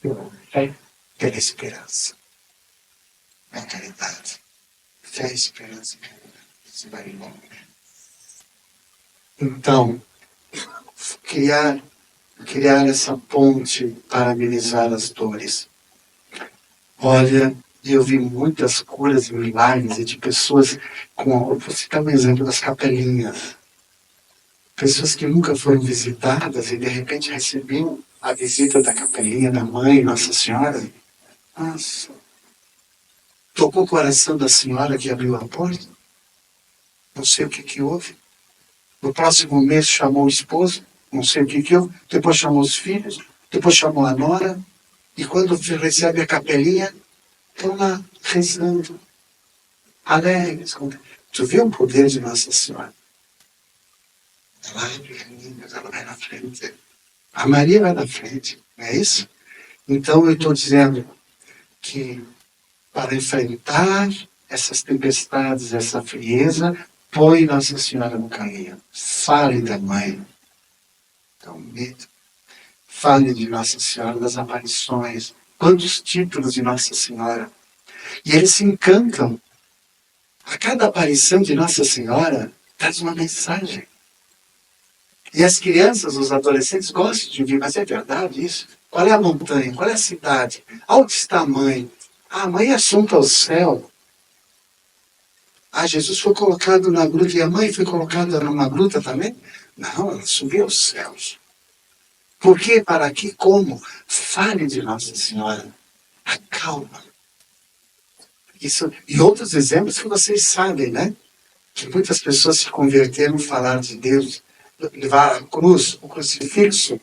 pela fé, pela esperança. A caridade. Fé, esperança e caridade. Você vai embora. Então, criar essa ponte para amenizar as dores. Olha, eu vi muitas curas e milagres de pessoas com... Vou citar um exemplo das capelinhas. Pessoas que nunca foram visitadas e de repente recebiam a visita da capelinha da mãe, Nossa Senhora. Nossa, tocou o coração da senhora que abriu a porta. Não sei o que houve. No próximo mês chamou o esposo, não sei o que houve. Depois chamou os filhos, depois chamou a nora. E quando recebe a capelinha, estão lá rezando, alegres. Tu viu o poder de Nossa Senhora? Ela abre caminhos, ela vai na frente. A Maria vai na frente, não é isso? Então eu estou dizendo que para enfrentar essas tempestades, essa frieza, põe Nossa Senhora no caminho. Fale da mãe. Então, medo. Fale de Nossa Senhora, das aparições. Quantos títulos de Nossa Senhora. E eles se encantam. A cada aparição de Nossa Senhora traz uma mensagem. E as crianças, os adolescentes gostam de ouvir, mas é verdade isso? Qual é a montanha? Qual é a cidade? Onde está a mãe? A mãe é assunto ao céu. Ah, Jesus foi colocado na gruta e a mãe foi colocada numa gruta também? Não, ela subiu aos céus. Por quê? Para quê? Como? Fale de Nossa Senhora. Acalma. Isso, e outros exemplos que vocês sabem, né? Que muitas pessoas se converteram a falar de Deus, levar a cruz, o crucifixo.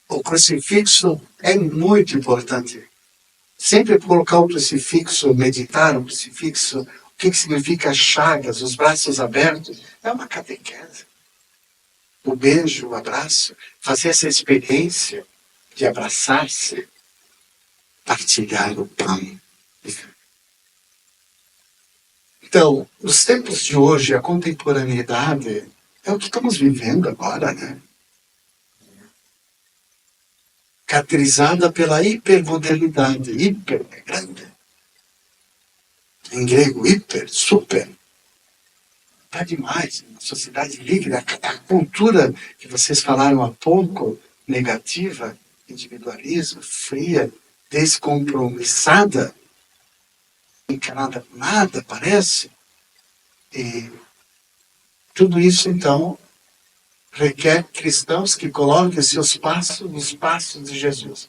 O crucifixo é muito importante. Sempre colocar o crucifixo, meditar o crucifixo, o que significa chagas, os braços abertos, é uma catequese. O beijo, o abraço, fazer essa experiência de abraçar-se, partilhar o pão. Então, os tempos de hoje, a contemporaneidade, é o que estamos vivendo agora, né? Caracterizada pela hipermodernidade. Hiper é grande. Em grego, hiper, super. Está demais. Uma sociedade livre. A cultura que vocês falaram há pouco, negativa, individualismo, fria, descompromissada, encarada por nada, parece. E tudo isso, então, requer cristãos que coloquem seus passos nos passos de Jesus,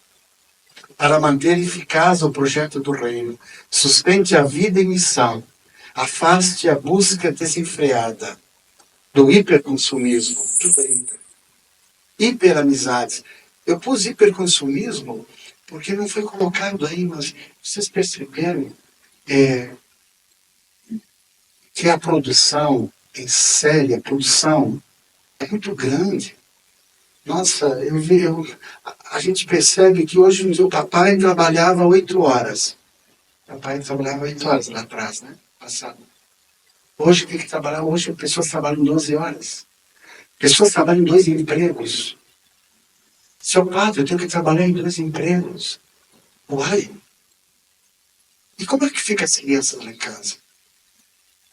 para manter eficaz o projeto do reino, sustente a vida em missão, afaste a busca desenfreada do hiperconsumismo, tudo é hiperamizades. Eu pus hiperconsumismo porque não foi colocado aí, mas vocês perceberam que a produção em série, a produção é muito grande. Nossa, a gente percebe que hoje o papai trabalhava 8 horas. Meu pai trabalhava 8 horas lá atrás, né? Passado. Hoje tem que trabalhar, hoje pessoas trabalham 12 horas. Pessoas trabalham em 2 empregos. Seu padre, eu tenho que trabalhar em 2 empregos. Uai! E como é que fica as crianças lá em casa?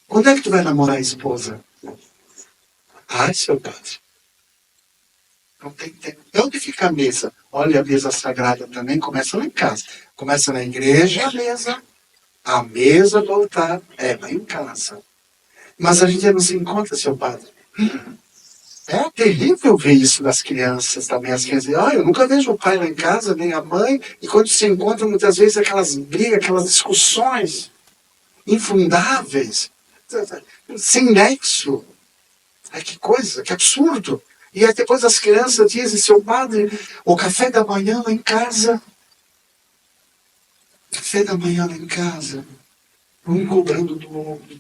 Quando é que tu vai namorar a esposa? Ai, seu padre. Não tem tempo. E onde fica a mesa? Olha, a mesa sagrada também começa lá em casa. Começa na igreja, a mesa. A mesa do altar é lá em casa. Mas a gente não se encontra, seu padre. É terrível ver isso das crianças também. As crianças dizem, eu nunca vejo o pai lá em casa, nem a mãe. E quando se encontram, muitas vezes, aquelas brigas, aquelas discussões infundáveis, sem nexo. Ai, que coisa, que absurdo. E aí depois as crianças dizem, seu padre, o café da manhã lá em casa. Café da manhã lá em casa. Um cobrando do outro.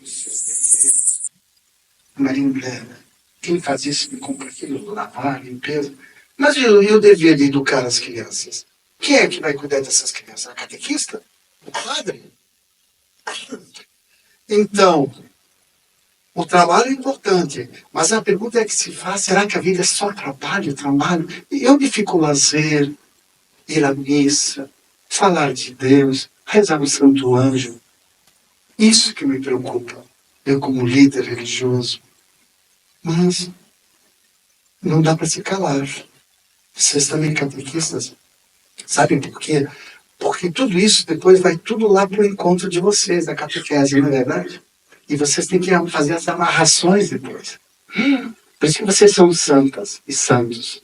Marido dela. Quem faz isso me compra aquilo, lavar, limpeza. Mas eu deveria educar as crianças. Quem é que vai cuidar dessas crianças? A catequista? O padre? Então, o trabalho é importante, mas a pergunta é que se faz, será que a vida é só trabalho, trabalho? E onde fica o lazer, ir à missa, falar de Deus, rezar o Santo Anjo? Isso que me preocupa, eu como líder religioso. Mas não dá para se calar. Vocês também catequistas, sabem por quê? Porque tudo isso depois vai tudo lá para o encontro de vocês, da catequese, não é verdade? E vocês têm que fazer as amarrações depois. Por isso que vocês são santas e santos.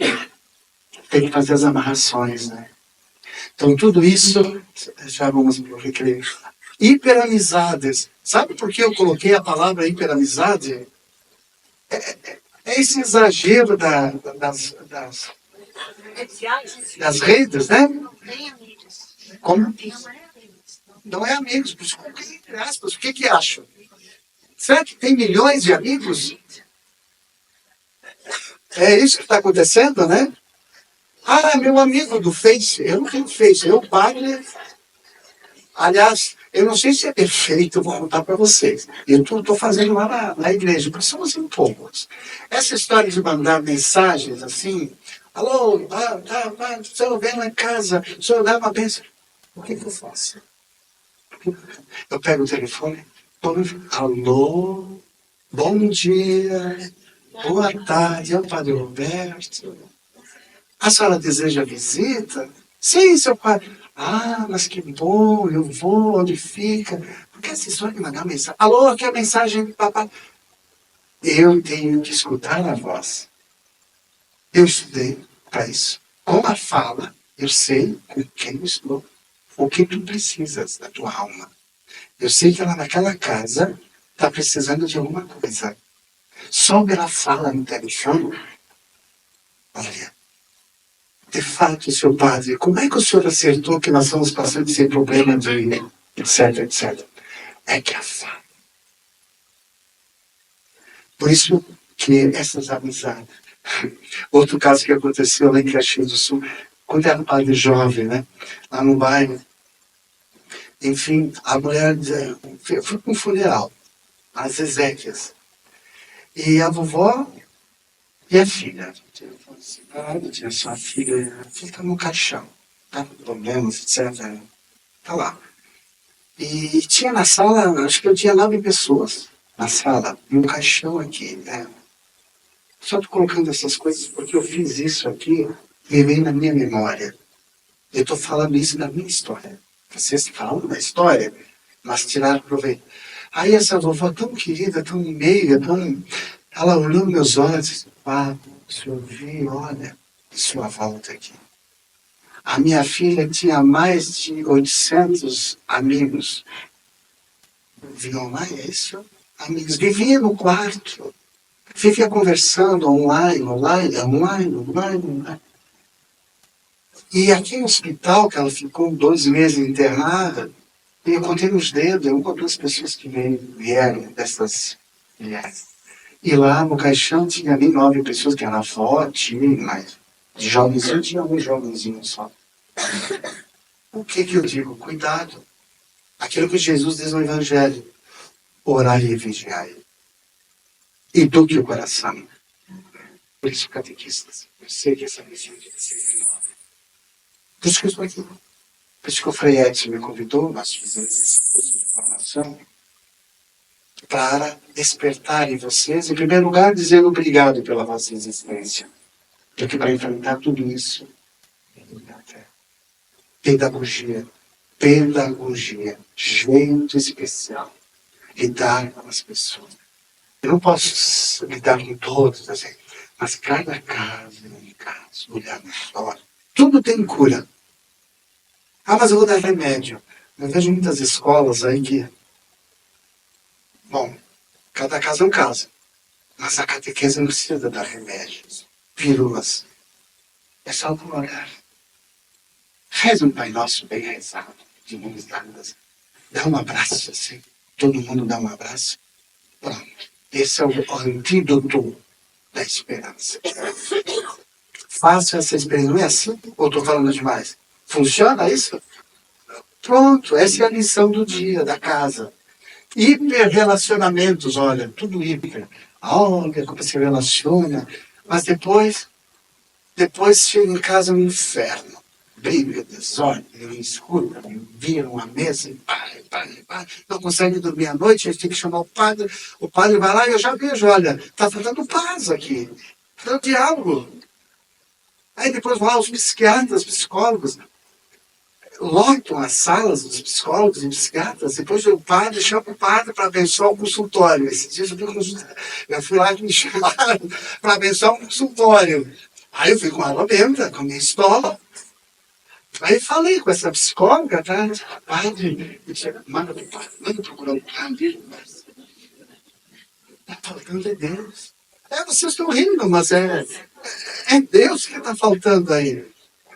Tem que fazer as amarrações, né? Então tudo isso, já vamos para o recreio. Hiperamizades. Sabe por que eu coloquei a palavra hiperamizade? É esse exagero das redes, né? Tem amigos. Como? Não é amigos. Não é amigos, por isso coloquei entre aspas. O que acham? Será que tem milhões de amigos? É isso que está acontecendo, né? Ah, meu amigo do Face. Eu não tenho Face. Eu padre. Aliás, eu não sei se é perfeito, eu vou contar para vocês. Eu estou fazendo lá na igreja, porque somos em poucos. Essa história de mandar mensagens assim, alô, o senhor vem lá em casa, o senhor dá uma bênção. O que eu faço? Eu pego o telefone, alô, bom dia, boa tarde, é o Padre Roberto. A senhora deseja visita? Sim, seu padre. Ah, mas que bom, eu vou, onde fica? Porque essa história de mandar mensagem. Alô, aqui é a mensagem do papai. Eu tenho que escutar a voz. Eu estudei para isso. Com a fala, eu sei com quem eu estou. O que tu precisas da tua alma. Eu sei que ela naquela casa está precisando de alguma coisa. Só pela fala no telefone, olha, de fato, seu padre, como é que o senhor acertou que nós estamos passando esse problema de etc, etc? É que a fala. Por isso que essas amizades. Outro caso que aconteceu lá em Caxias do Sul, quando era um padre jovem, né? Lá no bairro. Enfim, a mulher foi para um funeral, as Ezequias. E a vovó e a filha. Tinha sua filha, fica no caixão. Tá com problemas, etc. Tá lá. E tinha na sala, acho que eu tinha 9 pessoas na sala, e um caixão aqui, né? Só tô colocando essas coisas porque eu fiz isso aqui e veio na minha memória. Eu estou falando isso da minha história. Vocês falam da história, mas tiraram proveito. Aí essa vovó tão querida, tão meiga, tão... Ela olhou nos meus olhos e disse, se eu vi, olha, sua volta aqui. A minha filha tinha mais de 800 amigos. Viam lá isso? Amigos. Vivia no quarto. Vivia conversando online. E aqui no hospital, que ela ficou 2 meses internada, eu contei nos dedos, uma ou duas pessoas que vieram dessas mulheres. E lá no caixão tinha nem 9 pessoas, que era avó, tinha, mas de jovenzinho tinha um jovenzinho só. O que eu digo? Cuidado. Aquilo que Jesus diz no Evangelho. Orai e vigiai. Eduque o coração. Por isso, catequistas, eu sei que essa missão de vocês é enorme. Por isso que eu estou aqui. Por isso que o Frei Edson me convidou, nós fizemos esse curso de formação, para despertar em vocês, em primeiro lugar, dizendo obrigado pela vossa existência. Porque para enfrentar tudo isso, pedagogia, jeito especial, lidar com as pessoas. Eu não posso lidar com todos, assim, mas cada caso é um caso, olhar na história. Tudo tem cura. Ah, mas eu vou dar remédio. Eu vejo muitas escolas aí que, bom, cada caso é um caso. Mas a catequese não precisa dar remédios, pílulas. É só por olhar. Reza um Pai Nosso bem rezado, de mãos dadas. Dá um abraço assim. Todo mundo dá um abraço. Pronto. Esse é o antídoto da esperança. Faço essa experiência. Não é assim? Ou estou falando demais? Funciona isso? Pronto. Essa é a lição do dia, da casa. Hiperrelacionamentos, olha, tudo hiper. Olha como se relaciona. Mas depois chega em casa um inferno. Briga, desordem, não escuta, viram a mesa e pá. Não consegue dormir à noite, a gente tem que chamar o padre vai lá e eu já vejo, olha, está faltando paz aqui, faltando diálogo. Aí depois vão lá os psiquiatras, psicólogos, lotam as salas dos psicólogos e psiquiatras, depois o padre chama o padre para abençoar o consultório. Esses dias eu fui lá que me chamaram para abençoar o consultório. Aí eu fui com a água benta, com a minha estola. Aí falei com essa psicóloga, tá? Padre, manda procurar o padre. Está faltando é Deus. Vocês estão rindo, mas é Deus que está faltando aí.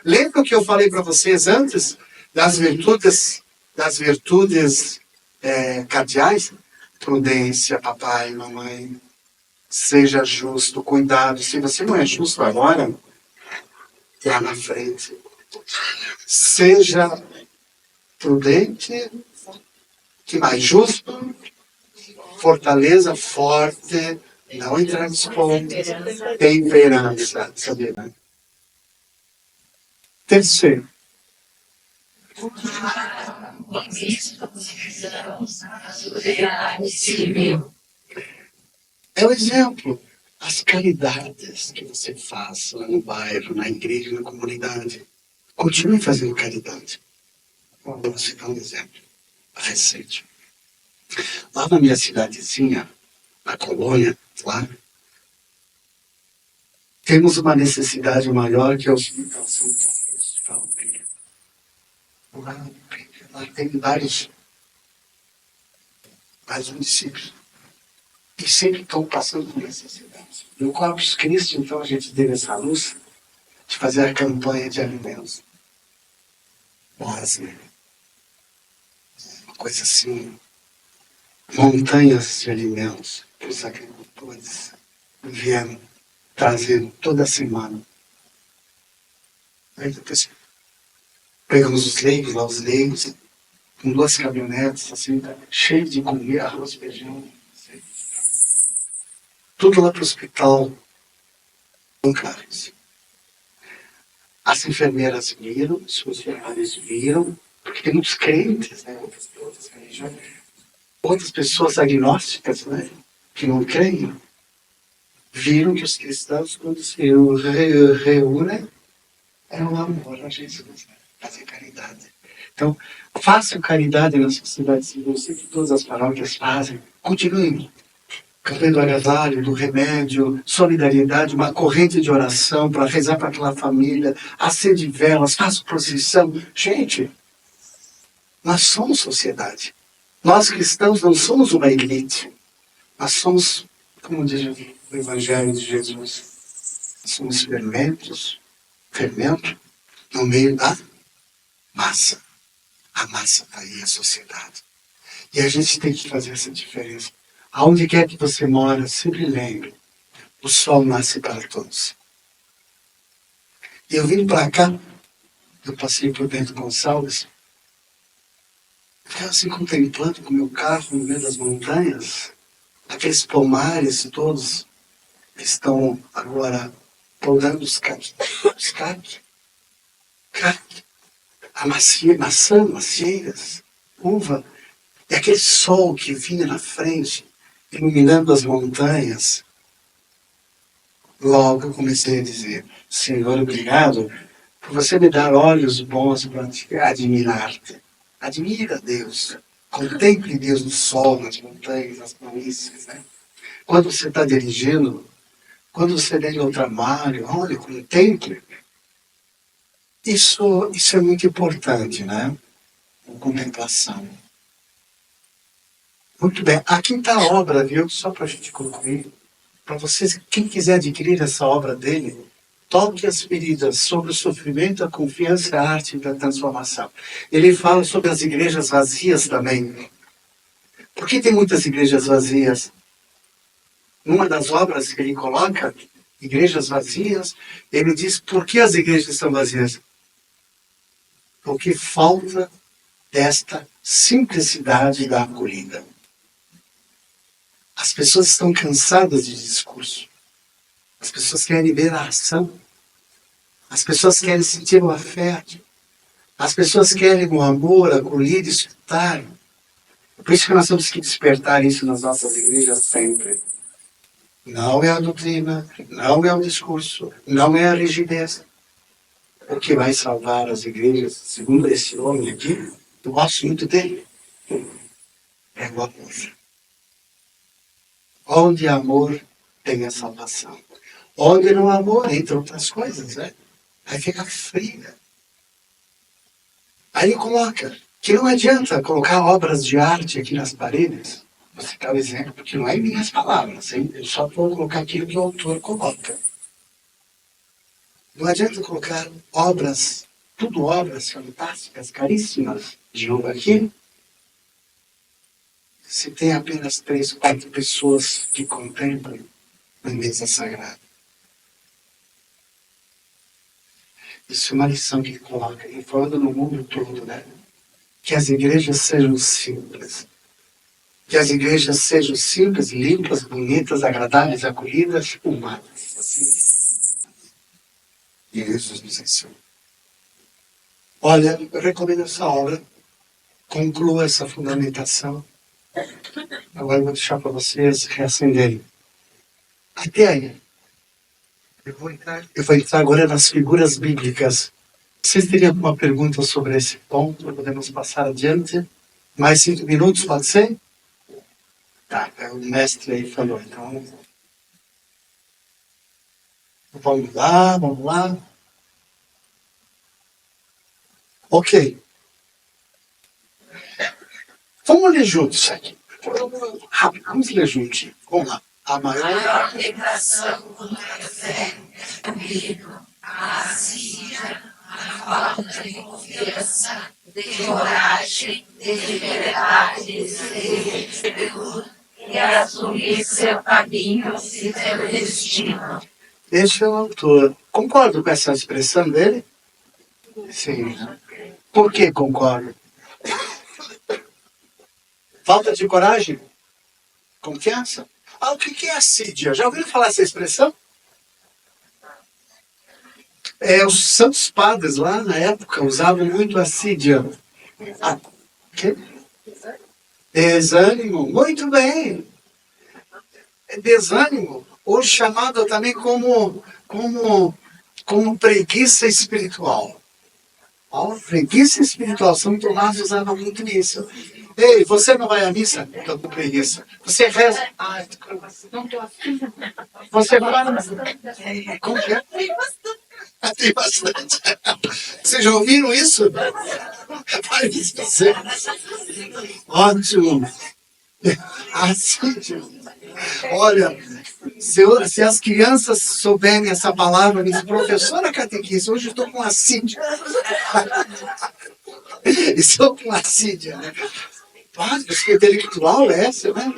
Lembra o que eu falei para vocês antes das virtudes cardeais? Prudência, papai, mamãe. Seja justo, cuidado. Se você não é justo agora, lá na frente. Seja prudente, que mais justo, fortaleza, forte, não entrar nos pontos, temperança, sabia, né? Terceiro, é o exemplo. As caridades que você faz lá no bairro, na igreja, na comunidade. Continue fazendo caridade. Vou você dar um exemplo recente. Lá na minha cidadezinha, na colônia, lá, temos uma necessidade maior que é o Hospital São Paulo. Lá tem vários municípios. E sempre estão passando por necessidades. No Corpus Christi, então, a gente teve essa luz de fazer a campanha de alimentos. Base. Uma coisa assim, montanhas de alimentos que os agricultores vieram trazendo toda semana. Aí depois pegamos os leigos, com 2 caminhonetes, assim, cheio de comida, arroz, feijão, tudo lá para o hospital, com carros. As enfermeiras viram, os funcionários viram, porque tem muitos crentes, né, outras religiões, outras pessoas agnósticas, né, que não creem, viram que os cristãos, quando se reúnem, é um amor a Jesus, né, fazer caridade. Então, façam caridade na sociedade civil, eu sei que todas as paróquias fazem, continuem. Campanha do agasalho, do remédio, solidariedade, uma corrente de oração para rezar para aquela família, acende velas, faça procissão. Gente, nós somos sociedade. Nós cristãos não somos uma elite. Nós somos, como diz o Evangelho de Jesus, nós somos fermento no meio da massa. A massa está aí, a sociedade. E a gente tem que fazer essa diferença. Aonde quer que você mora, sempre lembre, o sol nasce para todos. E eu vim para cá, eu passei por Bento Gonçalves, ficava assim contemplando com o meu carro no meio das montanhas, aqueles pomares todos que estão agora podando os caqui, a maçã, macieiras, uva, e aquele sol que vinha na frente, iluminando as montanhas. Logo eu comecei a dizer, Senhor, obrigado por você me dar olhos bons para admirar-te. Admira Deus. Contemple Deus no sol, nas montanhas, nas planícies. Né? Quando você está dirigindo, quando você vê em outra margem, olha, contemple. Isso é muito importante, né? A contemplação. Muito bem. A quinta obra, viu? Só para a gente concluir. Para vocês, quem quiser adquirir essa obra dele, toque as feridas sobre o sofrimento, a confiança, a arte da transformação. Ele fala sobre as igrejas vazias também. Por que tem muitas igrejas vazias? Numa das obras que ele coloca, igrejas vazias, ele diz por que as igrejas estão vazias? Porque falta desta simplicidade da acolhida. As pessoas estão cansadas de discurso. As pessoas querem ver a ação. As pessoas querem sentir o afeto. As pessoas querem o amor, acolher, escutar. Por isso que nós temos que despertar isso nas nossas igrejas sempre. Não é a doutrina, não é o discurso, não é a rigidez. O que vai salvar as igrejas, segundo esse homem aqui, eu gosto muito dele, é o amor. Onde há amor, tem a salvação. Onde não há amor, entre outras coisas, né? Aí fica fria. Aí ele coloca que não adianta colocar obras de arte aqui nas paredes. Vou citar o exemplo, porque não é minhas palavras, hein? Eu só vou colocar aquilo que o autor coloca. Não adianta colocar obras, tudo obras fantásticas, caríssimas, de novo aqui, se tem apenas 3, 4 pessoas que contemplam a mesa sagrada. Isso é uma lição que ele coloca, ele falando no mundo todo, né? Que as igrejas sejam simples. Que as igrejas sejam simples, limpas, bonitas, agradáveis, acolhidas, humanas. Assim. E Jesus nos ensina. Olha, eu recomendo essa obra. Conclua essa fundamentação. Agora eu vou deixar para vocês reacenderem. Até aí. Eu vou entrar agora nas figuras bíblicas. Vocês teriam alguma pergunta sobre esse ponto? Podemos passar adiante? Mais 5 minutos, pode ser? Tá, o mestre aí falou, então. Vamos lá. Ok. Vamos ler juntos isso aqui. Rápido, vamos ler juntinho. Vamos lá. A maior tentação contra a fé é comigo, a assídia, a falta de confiança, de coragem, de liberdade, de seguro, e assumir seu caminho e seu destino. Esse é o autor. Concordo com essa expressão dele? Sim. Por que concordo? Falta de coragem? Confiança? Ah, o que é assídia? Já ouviram falar essa expressão? Os santos padres lá na época usavam muito assídia. Desânimo, muito bem. Desânimo, ou chamado também como preguiça espiritual. Preguiça espiritual, São Tomás usava muito isso. Ei, você não vai à missa? Estou com preguiça. Você reza? Não estou afim. Você vai? Como que é? Tem bastante. Vocês já ouviram isso? Vai me dizer. Ótimo. Assim, olha, se as crianças souberem essa palavra, diz, professora catequista, hoje eu estou com assídia. Estou com assídia, né? Que intelectual é essa, né?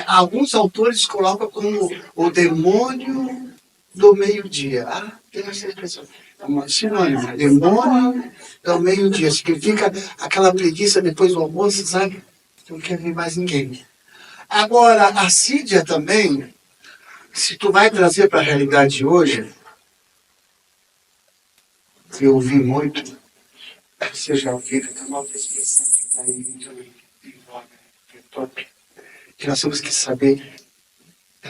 Alguns autores colocam como o demônio do meio-dia. Tem essa expressão. uma sinônimo. Demônio ao meio-dia. Significa aquela preguiça depois do almoço, sabe? Não quer ver mais ninguém. Agora, a assídia também, se tu vai trazer para a realidade de hoje, eu ouvi muito, você já ouviu, tem uma outra expressão que está aí muito em voga, que é top, que nós temos que saber,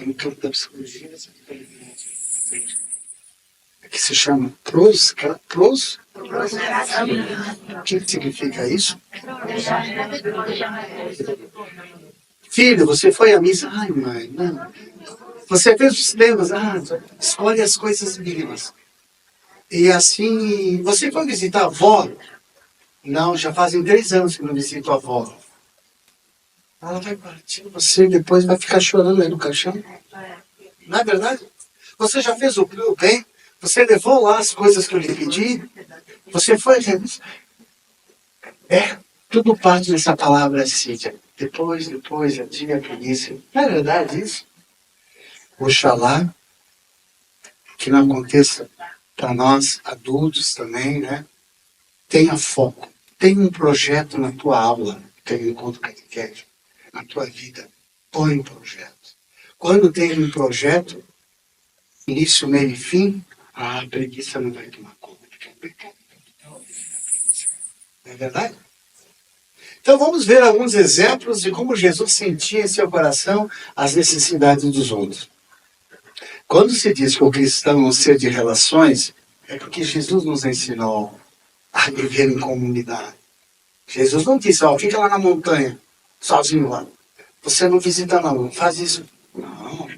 no campo da psicologia, que se chama pros. O que significa isso? Filho, você foi à missa? Ai, mãe, não. Você fez os cinemas? Ah, escolhe as coisas mínimas. E assim, você foi visitar a avó? Não, já fazem 3 anos que não visito a avó. Ela vai partir, você depois vai ficar chorando aí no caixão. Não é verdade? Você já fez o bem? Você levou lá as coisas que eu lhe pedi? Você foi... Tudo parte dessa palavra Sídia. Depois, a dia que disse. Não é verdade isso? Oxalá que não aconteça para nós, adultos também, né? Tenha foco. Tenha um projeto na tua aula, tenha um encontro catequético, na tua vida. Põe um projeto. Quando tem um projeto, início, meio e fim, a preguiça não vai tomar conta. Não é verdade? Então vamos ver alguns exemplos de como Jesus sentia em seu coração as necessidades dos outros. Quando se diz que o cristão é um ser de relações, é porque Jesus nos ensinou a viver em comunidade. Jesus não disse, fica lá na montanha, sozinho lá. Você não visita não faz isso. Não.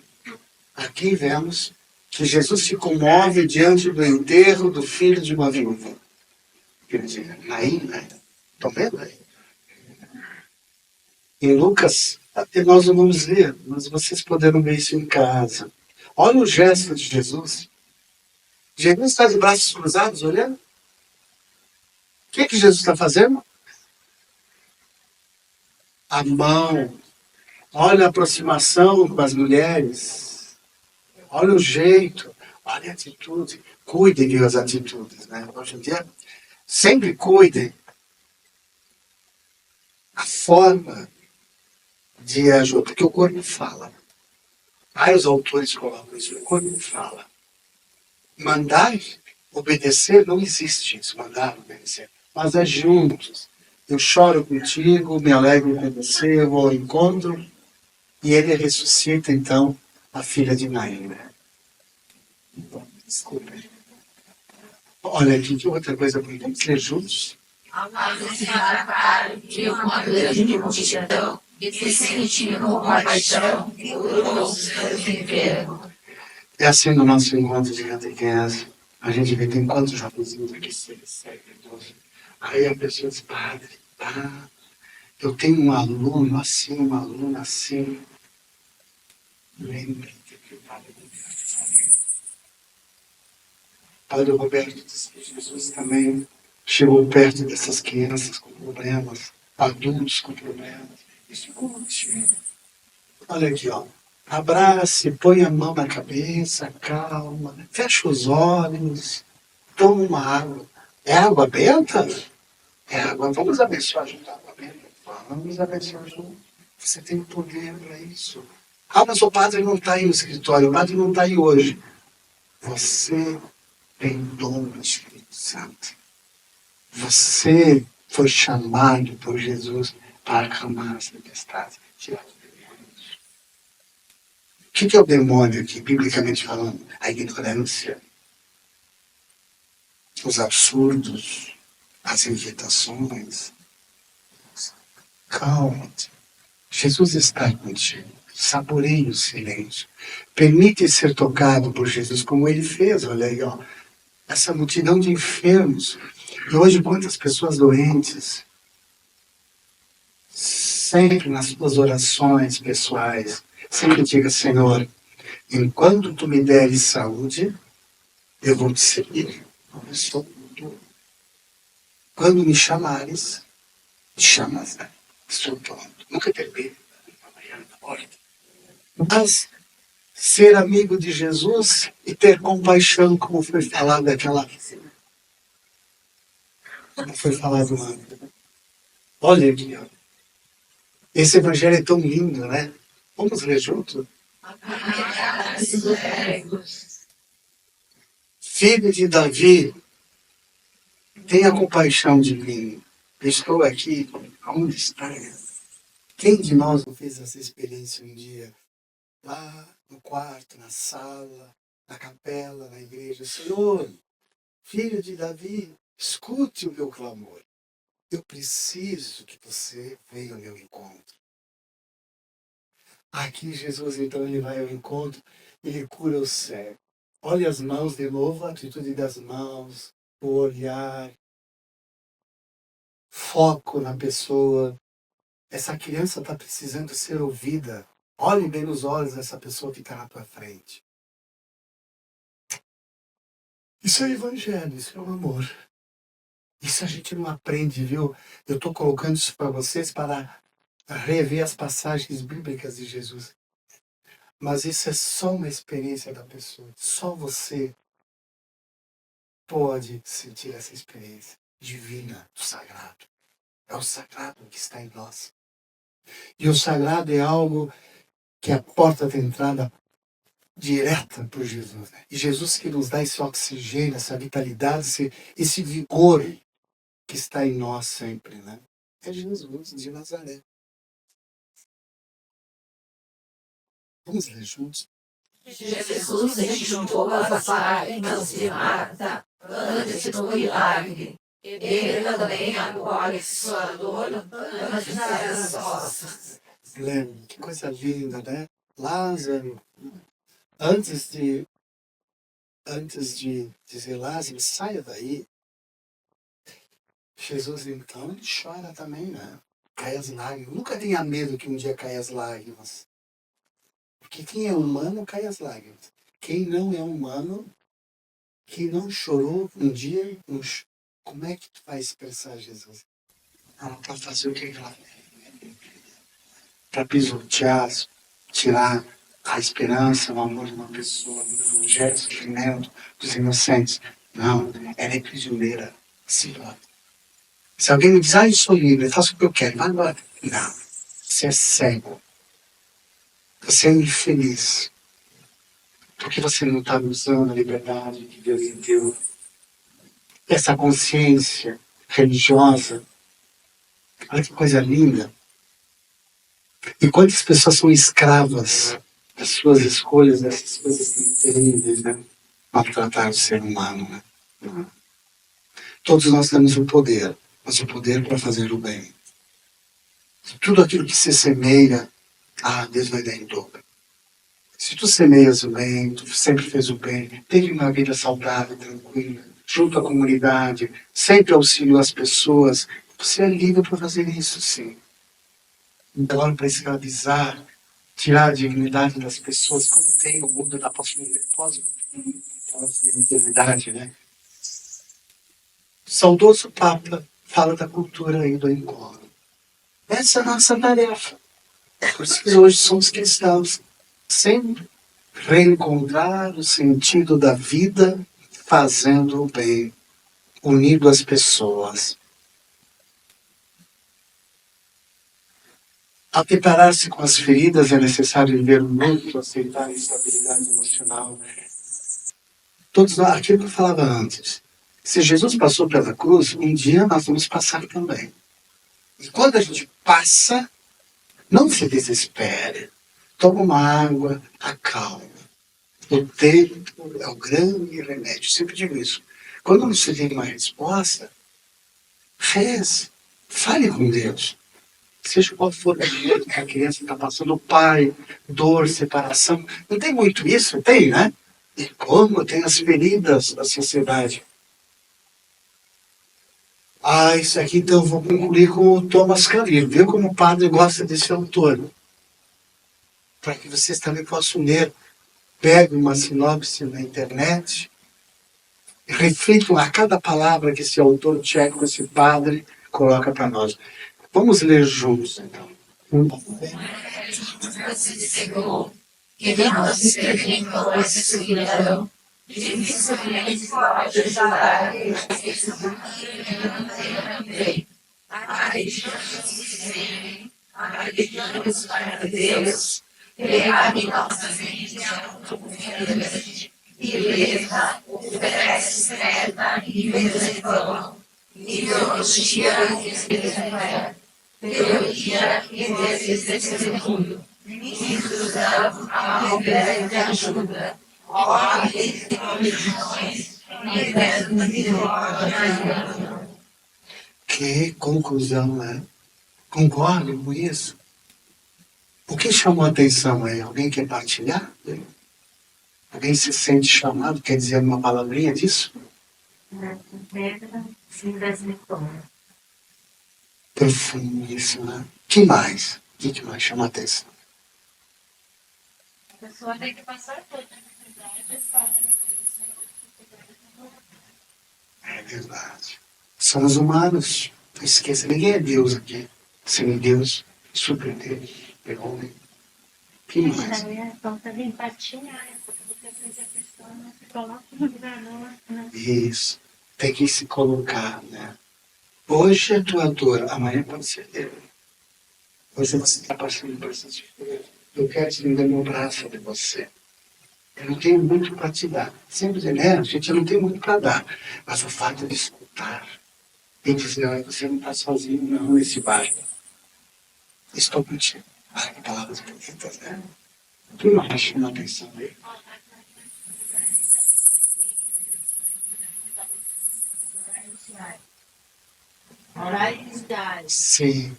Aqui vemos que Jesus se comove diante do enterro do filho de uma viúva. Quer dizer, Naim, né? Estão vendo aí? Em Lucas, até nós não vamos ler, mas vocês poderão ver isso em casa. Olha o gesto de Jesus. Jesus está de braços cruzados, olhando. O que Jesus está fazendo? A mão. Olha a aproximação com as mulheres. Olha o jeito. Olha a atitude. Cuidem das atitudes. Né? Hoje em dia, sempre cuidem. A forma de ajudar, porque o corpo fala. Vários autores colocam isso, o corpo fala. Mandar obedecer não existe isso, mandar obedecer. Mas é juntos. Eu choro contigo, me alegro com você, eu vou ao encontro. E ele ressuscita, então, a filha de Naim. Desculpa. Olha aqui, que outra coisa, vamos ler juntos? De uma grande multidão e sentindo compaixão por os seus enfermos. É assim no nosso encontro de catequese. A gente vê, tem quantos jovenzinhos aqui, 6, 7, 12. Aí a pessoa diz, padre, eu tenho um aluno assim, uma aluna assim. Lembre que o Padre Roberto disse que Jesus também chegou perto dessas crianças com problemas, adultos com problemas. Isso curte. Olha aqui, abrace, põe a mão na cabeça, calma, fecha os olhos, toma uma água. É água benta? É água. Vamos abençoar junto a água benta? Vamos abençoar junto. Você tem poder para isso. Mas o padre não está aí no escritório, o padre não está aí hoje. Você tem dom do Espírito Santo. Você foi chamado por Jesus para acalmar as tempestades. O que é o demônio aqui, biblicamente falando? A ignorância, os absurdos, as inquietações. Calma-te. Jesus está contigo. Saboreie o silêncio. Permite ser tocado por Jesus como ele fez. Olha aí, essa multidão de enfermos. E hoje quantas pessoas doentes. Sempre nas suas orações pessoais. Sempre diga, Senhor, enquanto tu me deres saúde, eu vou te seguir. Eu estou tudo. Quando me chamares, me chamas, né? Estou pronto. Nunca termine. Amanhã na porta. Mas ser amigo de Jesus e ter compaixão, como foi falado naquela como foi falado antes. Olha aqui, ó. Esse evangelho é tão lindo, né? Vamos ler junto? Filho de Davi, tenha compaixão de mim. Estou aqui. Onde está? Quem de nós não fez essa experiência um dia? Lá no quarto, na sala, na capela, na igreja. Senhor, filho de Davi, escute o meu clamor. Eu preciso que você venha ao meu encontro. Aqui Jesus, então, ele vai ao encontro, ele cura o cego. Olha as mãos de novo, a atitude das mãos, o olhar, foco na pessoa. Essa criança está precisando ser ouvida. Olhe bem nos olhos dessa pessoa que está na tua frente. Isso é evangelho, isso é o amor. Isso a gente não aprende, viu? Eu estou colocando isso para vocês para rever as passagens bíblicas de Jesus. Mas isso é só uma experiência da pessoa. Só você pode sentir essa experiência divina do sagrado. É o sagrado que está em nós. E o sagrado é algo que é a porta de entrada direta por Jesus. Né? E Jesus que nos dá esse oxigênio, essa vitalidade, esse vigor que está em nós sempre. Né? É Jesus de Nazaré. Vamos ler juntos. Jesus enxugou as lágrimas de Marta antes do milagre. Ele também acolhe sua dor antes das nossas. Lembra, que coisa linda, né? Lázaro, antes de dizer, Lázaro, saia daí, Jesus então ele chora também, né? Cai as lágrimas. Nunca tenha medo que um dia caia as lágrimas. Porque quem é humano cai as lágrimas. Quem não é humano, quem não chorou um dia, como é que tu vai expressar Jesus? Ela para fazer o que ela para pisotear, tirar a esperança, o amor de uma pessoa, do evangelho, do sofrimento dos inocentes. Não, ela é prisioneira. Se alguém me diz, eu sou livre, eu faço o que eu quero, vai embora. Não, você é cego. Você é infeliz. Porque você não está usando a liberdade que Deus lhe deu. Essa consciência religiosa. Olha que coisa linda. E quantas pessoas são escravas das suas escolhas, dessas coisas terríveis, né? Maltratar o ser humano, né? Todos nós temos o poder, mas o poder para fazer o bem. Tudo aquilo que se semeia, Deus vai dar em dobro. Se tu semeias o bem, tu sempre fez o bem, teve uma vida saudável, tranquila, junto à comunidade, sempre auxiliou as pessoas, você é livre para fazer isso, sim. Então, para escravizar, tirar a dignidade das pessoas, como tem o mundo da pós-modernidade, né? O saudoso Papa fala da cultura aí do encontro. Essa é a nossa tarefa. Por isso que hoje somos cristãos. Sempre reencontrar o sentido da vida fazendo o bem, unindo as pessoas. Ao deparar-se com as feridas, é necessário viver o luto, aceitar a instabilidade emocional. Todos nós, aquilo que eu falava antes, se Jesus passou pela cruz, um dia nós vamos passar também. E quando a gente passa, não se desespere. Toma uma água, acalma. O tempo é o grande remédio. Sempre digo isso. Quando você tem uma resposta, reze, fale com Deus. Seja qual for a vida que a criança está passando, pai, dor, separação. Não tem muito isso? Tem, né? E como tem as feridas da sociedade. Isso aqui então eu vou concluir com o Thomas Carlyle. Viu como o padre gosta desse autor? Para que vocês também possam ler. Pegue uma sinopse na internet, reflitam a cada palavra que esse autor tcheco, esse padre, coloca para nós. Vamos ler juntos, então. Que nós experimentamos esse milagre dificilmente pode falar. Agradecemos para Deus, pecaminosamente autoconfiante, beleza, oferece certa e vencedor, ideologia e espiritual, teoria e testemunho, instrução, albergue de ajuda, ordens e comissões, liberta de ordem. Que conclusão, né? Concordam com isso? O que chamou a atenção aí? Alguém quer partilhar? Alguém se sente chamado? Quer dizer uma palavrinha disso? Profundo isso, né? Que mais? O que mais chama a atenção? A pessoa tem que passar por dificuldades para É verdade. Somos humanos. Não esqueça, ninguém é Deus aqui. Sem Deus, super Deus, é homem. Que mais? falta de empatia, porque às vezes a pessoa não se coloca no lugar do outro, né? Isso. Tem que se colocar, né? Hoje é tua dor, amanhã pode ser dele. Hoje você está passando por essa dificuldade. Eu quero estender meu braço de você. Eu não tenho muito para te dar. Sempre, né? A gente não tem muito para dar. Mas o fato de escutar e dizer, olha, você não está sozinho não nesse bairro. Estou contigo. Ai, que palavras bonitas, né? O que mais chama a atenção aí? Oralidade. Sim.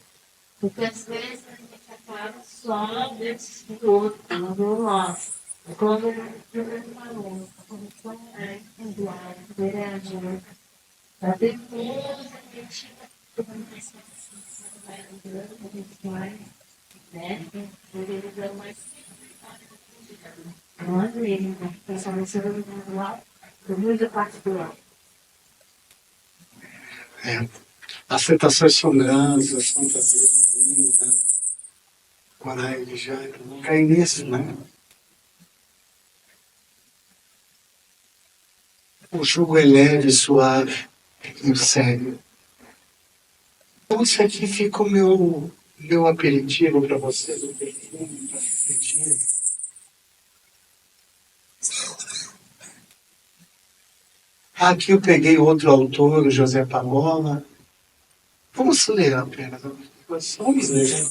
Porque às vezes a gente acaba só desse outro, no nosso. Como o falou, a comissão é igual, vereador. Para depois a gente vai andando, a gente vai, né? Poderia mais nós mesmos, né? Pensamento individual, muito particular. É. As tentações são grandes, as fantasias são lindas, né? Coragem de já não cair nisso, né? O jugo é leve, suave e sério. Então isso aqui fica o meu aperitivo para vocês, o perfume para refletir. Aqui eu peguei outro autor, o José Pagola. Vamos ler apenas. Vamos ler.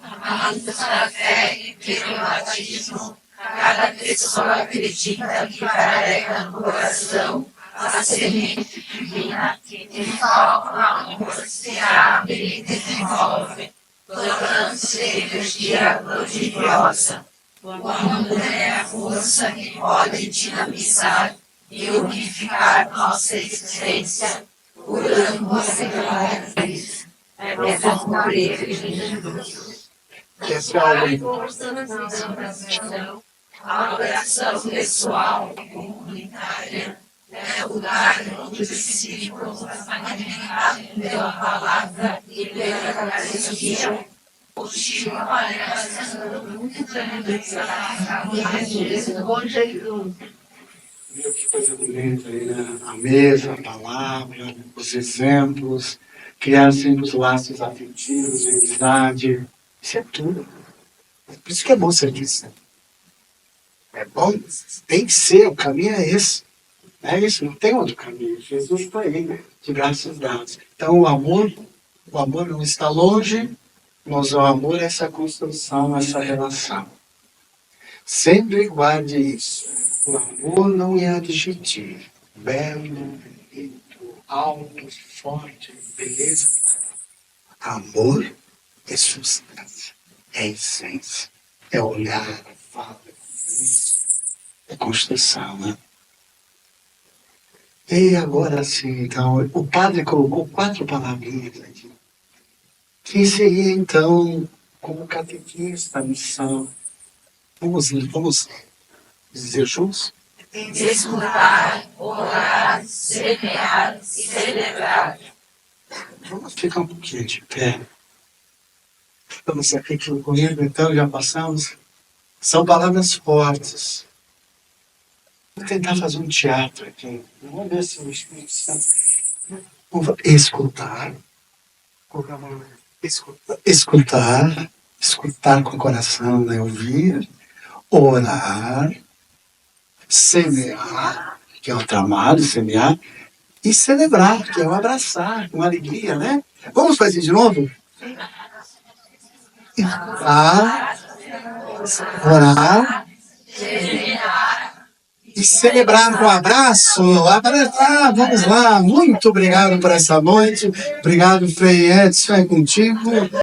Amados na fé e pelo batismo, cada pessoa acredita que carrega no coração a semente divina que de forma amor se abre e desenvolve, tornando-se energia prodigiosa. O amor é a força que pode dinamizar e unificar nossa existência, curando as celulares. É como crer em Jesus. Esse é o Força na oração, a oração pessoal e comunitária é o lugar onde os discípulos magnificados pela palavra e pela Eucaristia continuam com Jesus. Viu que coisa bonita aí, né? A mesa, a palavra, os exemplos, criar sempre os laços afetivos, de amizade. Isso é tudo. Por isso que é bom ser cristão. É bom, tem que ser, o caminho é esse. É isso, não tem outro caminho. Jesus está aí, né? De braços dados. Então o amor não está longe, mas o amor é essa construção, essa relação. Sempre guarde isso. O amor não é adjetivo. Belo, bonito, alto, forte, beleza. Amor é substância, é essência, é olhar, é fala, é construção, né? E agora sim, então, o padre colocou 4 palavrinhas aqui. Que seria, então, como catequista, a missão. Vamos dizer juntos? Escutar, orar, semear e celebrar. Vamos ficar um pouquinho de pé. Estamos aqui comigo, então, já passamos. São palavras fortes. Vou tentar fazer um teatro aqui. Vamos ver se o Espírito Santo... Vou escutar. Colocar a mão. Escutar. Escutar com o coração, né? Ouvir. Orar. Semear, que é o trabalho, semear. E celebrar, que é o abraçar, com alegria, né? Vamos fazer de novo? Orar. E celebrar com abraço. Abraçar, vamos lá. Muito obrigado por essa noite. Obrigado, Frei Edson, é contigo.